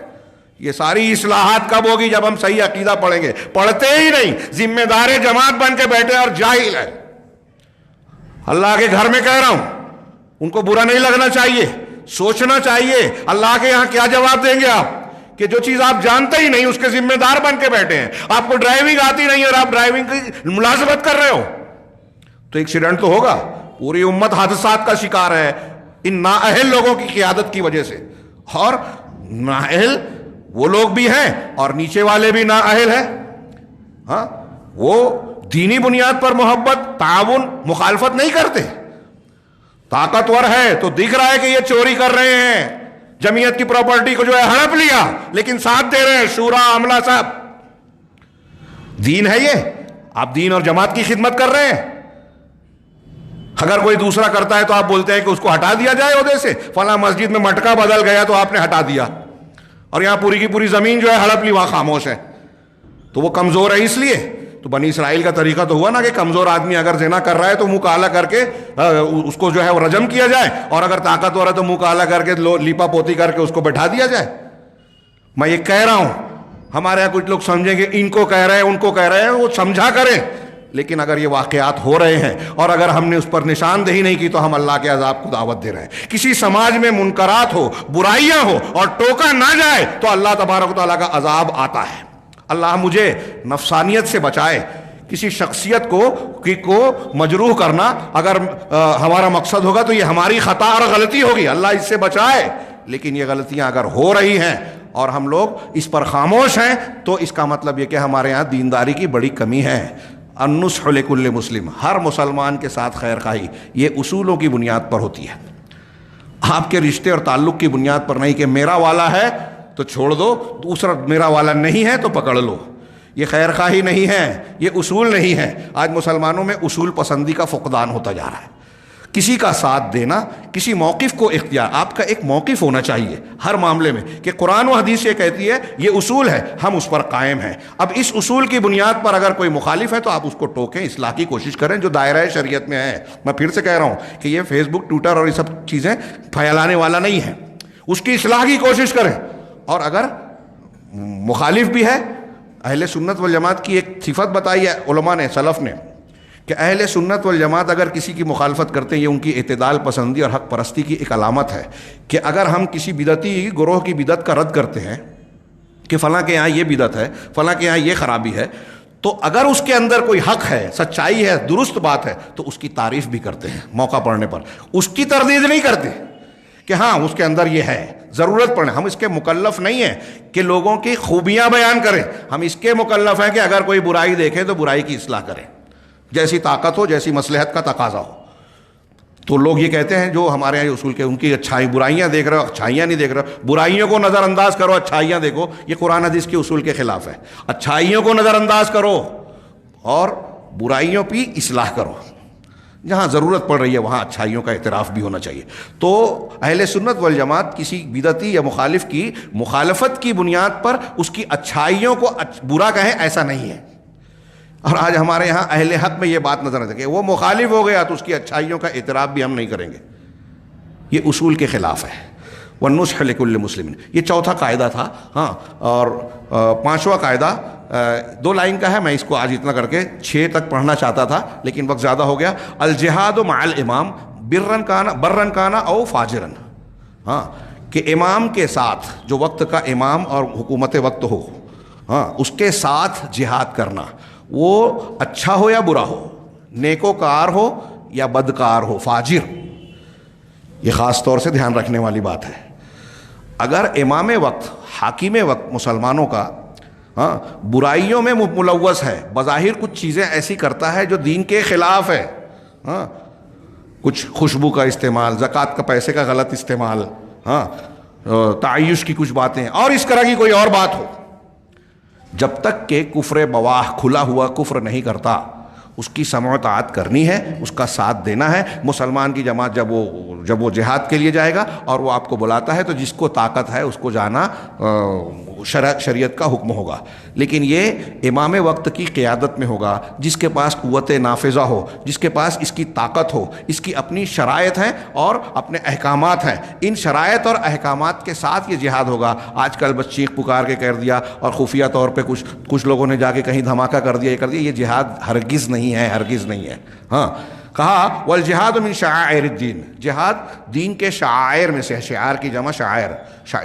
یہ ساری اصلاحات کب ہوگی؟ جب ہم صحیح عقیدہ پڑھیں گے. پڑھتے ہی نہیں, ذمہ دار جماعت بن کے بیٹھے اور جاہل ہے. اللہ کے گھر میں کہہ رہا ہوں, ان کو برا نہیں لگنا چاہیے, سوچنا چاہیے اللہ کے یہاں کیا جواب دیں گے آپ, کہ جو چیز آپ جانتے ہی نہیں اس کے ذمہ دار بن کے بیٹھے ہیں. آپ کو ڈرائیونگ آتی نہیں اور آپ ڈرائیونگ کی ملازمت کر رہے ہو تو ایکسیڈنٹ تو ہوگا. پوری امت حادثات کا شکار ہے ان نااہل لوگوں کی قیادت کی وجہ سے. اور نااہل وہ لوگ بھی ہیں اور نیچے والے بھی نااہل ہیں. ہاں, وہ دینی بنیاد پر محبت, تعاون, مخالفت نہیں کرتے. طاقتور ہے تو دکھ رہا ہے کہ یہ چوری کر رہے ہیں, جمعیت کی پراپرٹی کو جو ہے ہڑپ لیا, لیکن ساتھ دے رہے ہیں شورا عملہ صاحب. دین ہے یہ؟ آپ دین اور جماعت کی خدمت کر رہے ہیں. اگر کوئی دوسرا کرتا ہے تو آپ بولتے ہیں کہ اس کو ہٹا دیا جائے عہدے سے. فلاں مسجد میں مٹکا بدل گیا تو آپ نے ہٹا دیا, اور یہاں پوری کی پوری زمین جو ہے ہڑپ لی, وہاں خاموش ہے. تو وہ کمزور ہے اس لیے. تو بنی اسرائیل کا طریقہ تو ہوا نا کہ کمزور آدمی اگر زنا کر رہا ہے تو منہ کالا کر کے اس کو جو ہے وہ رجم کیا جائے, اور اگر طاقتور ہے تو منہ کالا کر کے لیپا پوتی کر کے اس کو بٹھا دیا جائے. میں یہ کہہ رہا ہوں, ہمارے یہاں کچھ لوگ سمجھیں گے ان کو کہہ رہے ہیں ان کو کہہ رہے ہیں, وہ سمجھا کریں. لیکن اگر یہ واقعات ہو رہے ہیں اور اگر ہم نے اس پر نشاندہی نہیں کی تو ہم اللہ کے عذاب کو دعوت دے رہے ہیں. کسی سماج میں منکرات ہو, برائیاں ہو اور ٹوکا نہ جائے تو اللہ تبارک و تعالیٰ کا عذاب آتا ہے. اللہ مجھے نفسانیت سے بچائے. کسی شخصیت کو مجروح کرنا اگر ہمارا مقصد ہوگا تو یہ ہماری خطا اور غلطی ہوگی, اللہ اس سے بچائے. لیکن یہ غلطیاں اگر ہو رہی ہیں اور ہم لوگ اس پر خاموش ہیں تو اس کا مطلب یہ کہ ہمارے ہاں دینداری کی بڑی کمی ہے. النصح لکل مسلم, ہر مسلمان کے ساتھ خیر خواہی یہ اصولوں کی بنیاد پر ہوتی ہے, آپ کے رشتے اور تعلق کی بنیاد پر نہیں کہ میرا والا ہے تو چھوڑ دو, دوسرا میرا والا نہیں ہے تو پکڑ لو. یہ خیر خواہی نہیں ہے, یہ اصول نہیں ہے. آج مسلمانوں میں اصول پسندی کا فقدان ہوتا جا رہا ہے. کسی کا ساتھ دینا, کسی موقف کو اختیار, آپ کا ایک موقف ہونا چاہیے ہر معاملے میں کہ قرآن و حدیث یہ کہتی ہے یہ اصول ہے, ہم اس پر قائم ہیں. اب اس اصول کی بنیاد پر اگر کوئی مخالف ہے تو آپ اس کو ٹوکیں, اصلاح کی کوشش کریں جو دائرہ شریعت میں ہے. میں پھر سے کہہ رہا ہوں کہ یہ فیس بک, ٹویٹر اور یہ سب چیزیں پھیلانے والا نہیں ہے. اس کی اصلاح کی کوشش کریں. اور اگر مخالف بھی ہے, اہل سنت والجماعت کی ایک صفت بتائی ہے علماء نے, سلف نے, کہ اہل سنت والجماعت اگر کسی کی مخالفت کرتے ہیں یہ ان کی اعتدال پسندی اور حق پرستی کی ایک علامت ہے. کہ اگر ہم کسی بدعتی گروہ کی بدعت کا رد کرتے ہیں کہ فلاں کے یہاں یہ بدعت ہے, فلاں کے یہاں یہ خرابی ہے, تو اگر اس کے اندر کوئی حق ہے, سچائی ہے, درست بات ہے تو اس کی تعریف بھی کرتے ہیں موقع پڑنے پر. اس کی تردید نہیں کرتے کہ ہاں اس کے اندر یہ ہے, ضرورت پڑے. ہم اس کے مکلف نہیں ہیں کہ لوگوں کی خوبیاں بیان کریں, ہم اس کے مکلف ہیں کہ اگر کوئی برائی دیکھے تو برائی کی اصلاح کریں, جیسی طاقت ہو, جیسی مصلحت کا تقاضا ہو. تو لوگ یہ کہتے ہیں جو ہمارے یہاں اصول کے, ان کی اچھائی, برائیاں دیکھ رہے ہو, اچھائیاں نہیں دیکھ رہے ہو, برائیوں کو نظر انداز کرو, اچھائیاں دیکھو, یہ قرآن حدیث کے اصول کے خلاف ہے. اچھائیوں کو نظر انداز کرو اور برائیوں کی اصلاح کرو. جہاں ضرورت پڑ رہی ہے وہاں اچھائیوں کا اعتراف بھی ہونا چاہیے. تو اہل سنت والجماعت کسی بدعتی یا مخالف کی مخالفت کی بنیاد پر اس کی اچھائیوں کو برا کہیں, ایسا نہیں ہے. اور آج ہمارے ہاں اہل حق میں یہ بات نظر آتی ہے کہ وہ مخالف ہو گیا تو اس کی اچھائیوں کا اعتراف بھی ہم نہیں کریں گے. یہ اصول کے خلاف ہے. والنصح لکل مسلم, یہ چوتھا قاعدہ تھا. ہاں, اور پانچواں قاعدہ 2 لائن کا ہے, میں اس کو آج اتنا کر کے 6 تک پڑھنا چاہتا تھا لیکن وقت زیادہ ہو گیا. الجہاد مع الامام برن کانا او فاجرن. ہاں, کہ امام کے ساتھ, جو وقت کا امام اور حکومت وقت ہو, ہاں, اس کے ساتھ جہاد کرنا, وہ اچھا ہو یا برا ہو, نیکوکار ہو یا بدکار ہو, فاجر. یہ خاص طور سے دھیان رکھنے والی بات ہے. اگر امام وقت, حاکم وقت مسلمانوں کا, ہاں, برائیوں میں ملوث ہے, بظاہر کچھ چیزیں ایسی کرتا ہے جو دین کے خلاف ہے, ہاں, کچھ خوشبو کا استعمال، زکوٰۃ کا پیسے کا غلط استعمال، ہاں تعیش کی کچھ باتیں اور اس طرح کی کوئی اور بات ہو، جب تک کہ کفر بواہ کھلا ہوا کفر نہیں کرتا اس کی سمع و طاعت کرنی ہے، اس کا ساتھ دینا ہے۔ مسلمان کی جماعت جب وہ جہاد کے لیے جائے گا اور وہ آپ کو بلاتا ہے تو جس کو طاقت ہے اس کو جانا شریعت کا حکم ہوگا، لیکن یہ امام وقت کی قیادت میں ہوگا، جس کے پاس قوت نافذہ ہو، جس کے پاس اس کی طاقت ہو، اس کی اپنی شرائط ہیں اور اپنے احکامات ہیں، ان شرائط اور احکامات کے ساتھ یہ جہاد ہوگا۔ آج کل بس چیخ پکار کے کر دیا اور خفیہ طور پہ کچھ لوگوں نے جا کے کہیں دھماکہ کر دیا، یہ جہاد ہرگز نہیں ہے، ہرگز نہیں ہے۔ ہاں کہا والجہاد من شعائر الدین، جہاد دین کے شعائر میں سے ہے، شعار کی جمع شعائر،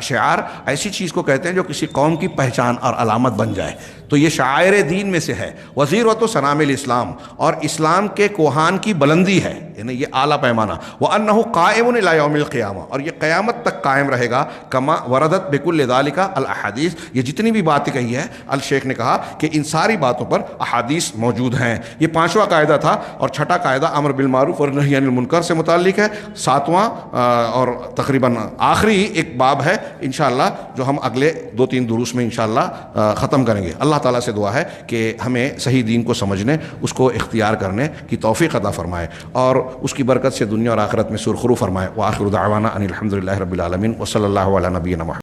شعار ایسی چیز کو کہتے ہیں جو کسی قوم کی پہچان اور علامت بن جائے، تو یہ شعائر دین میں سے ہے۔ وزیرۃ سنام الاسلام، اور اسلام کے کوہان کی بلندی ہے، یعنی یہ اعلیٰ پیمانہ۔ وَأَنَّهُ قَائِمٌ إِلَىٰ يَوْمِ الْقِيَامَةِ، اور یہ قیامت تک قائم رہے گا۔ کما وردت بكل ذلك الاحادیث، یہ جتنی بھی باتیں کہی ہے الشیخ نے کہا کہ ان ساری باتوں پر احادیث موجود ہیں۔ یہ پانچواں قاعدہ تھا، اور چھٹا قاعدہ امر بالمعروف اور نہی عن المنکر سے متعلق ہے۔ ساتواں اور تقریباً آخری ایک باب ہے انشاءاللہ جو ہم اگلے 2-3 دروس میں انشاءاللہ ختم کریں گے۔ اللہ تعالیٰ سے دعا ہے کہ ہمیں صحیح دین کو سمجھنے، اس کو اختیار کرنے کی توفیق عطا فرمائے، اور اس کی برکت سے دنیا اور آخرت میں سرخرو فرمائے۔ وآخر دعوانا ان الحمد للہ رب العالمین، وصلی اللہ علی نبینا محمد۔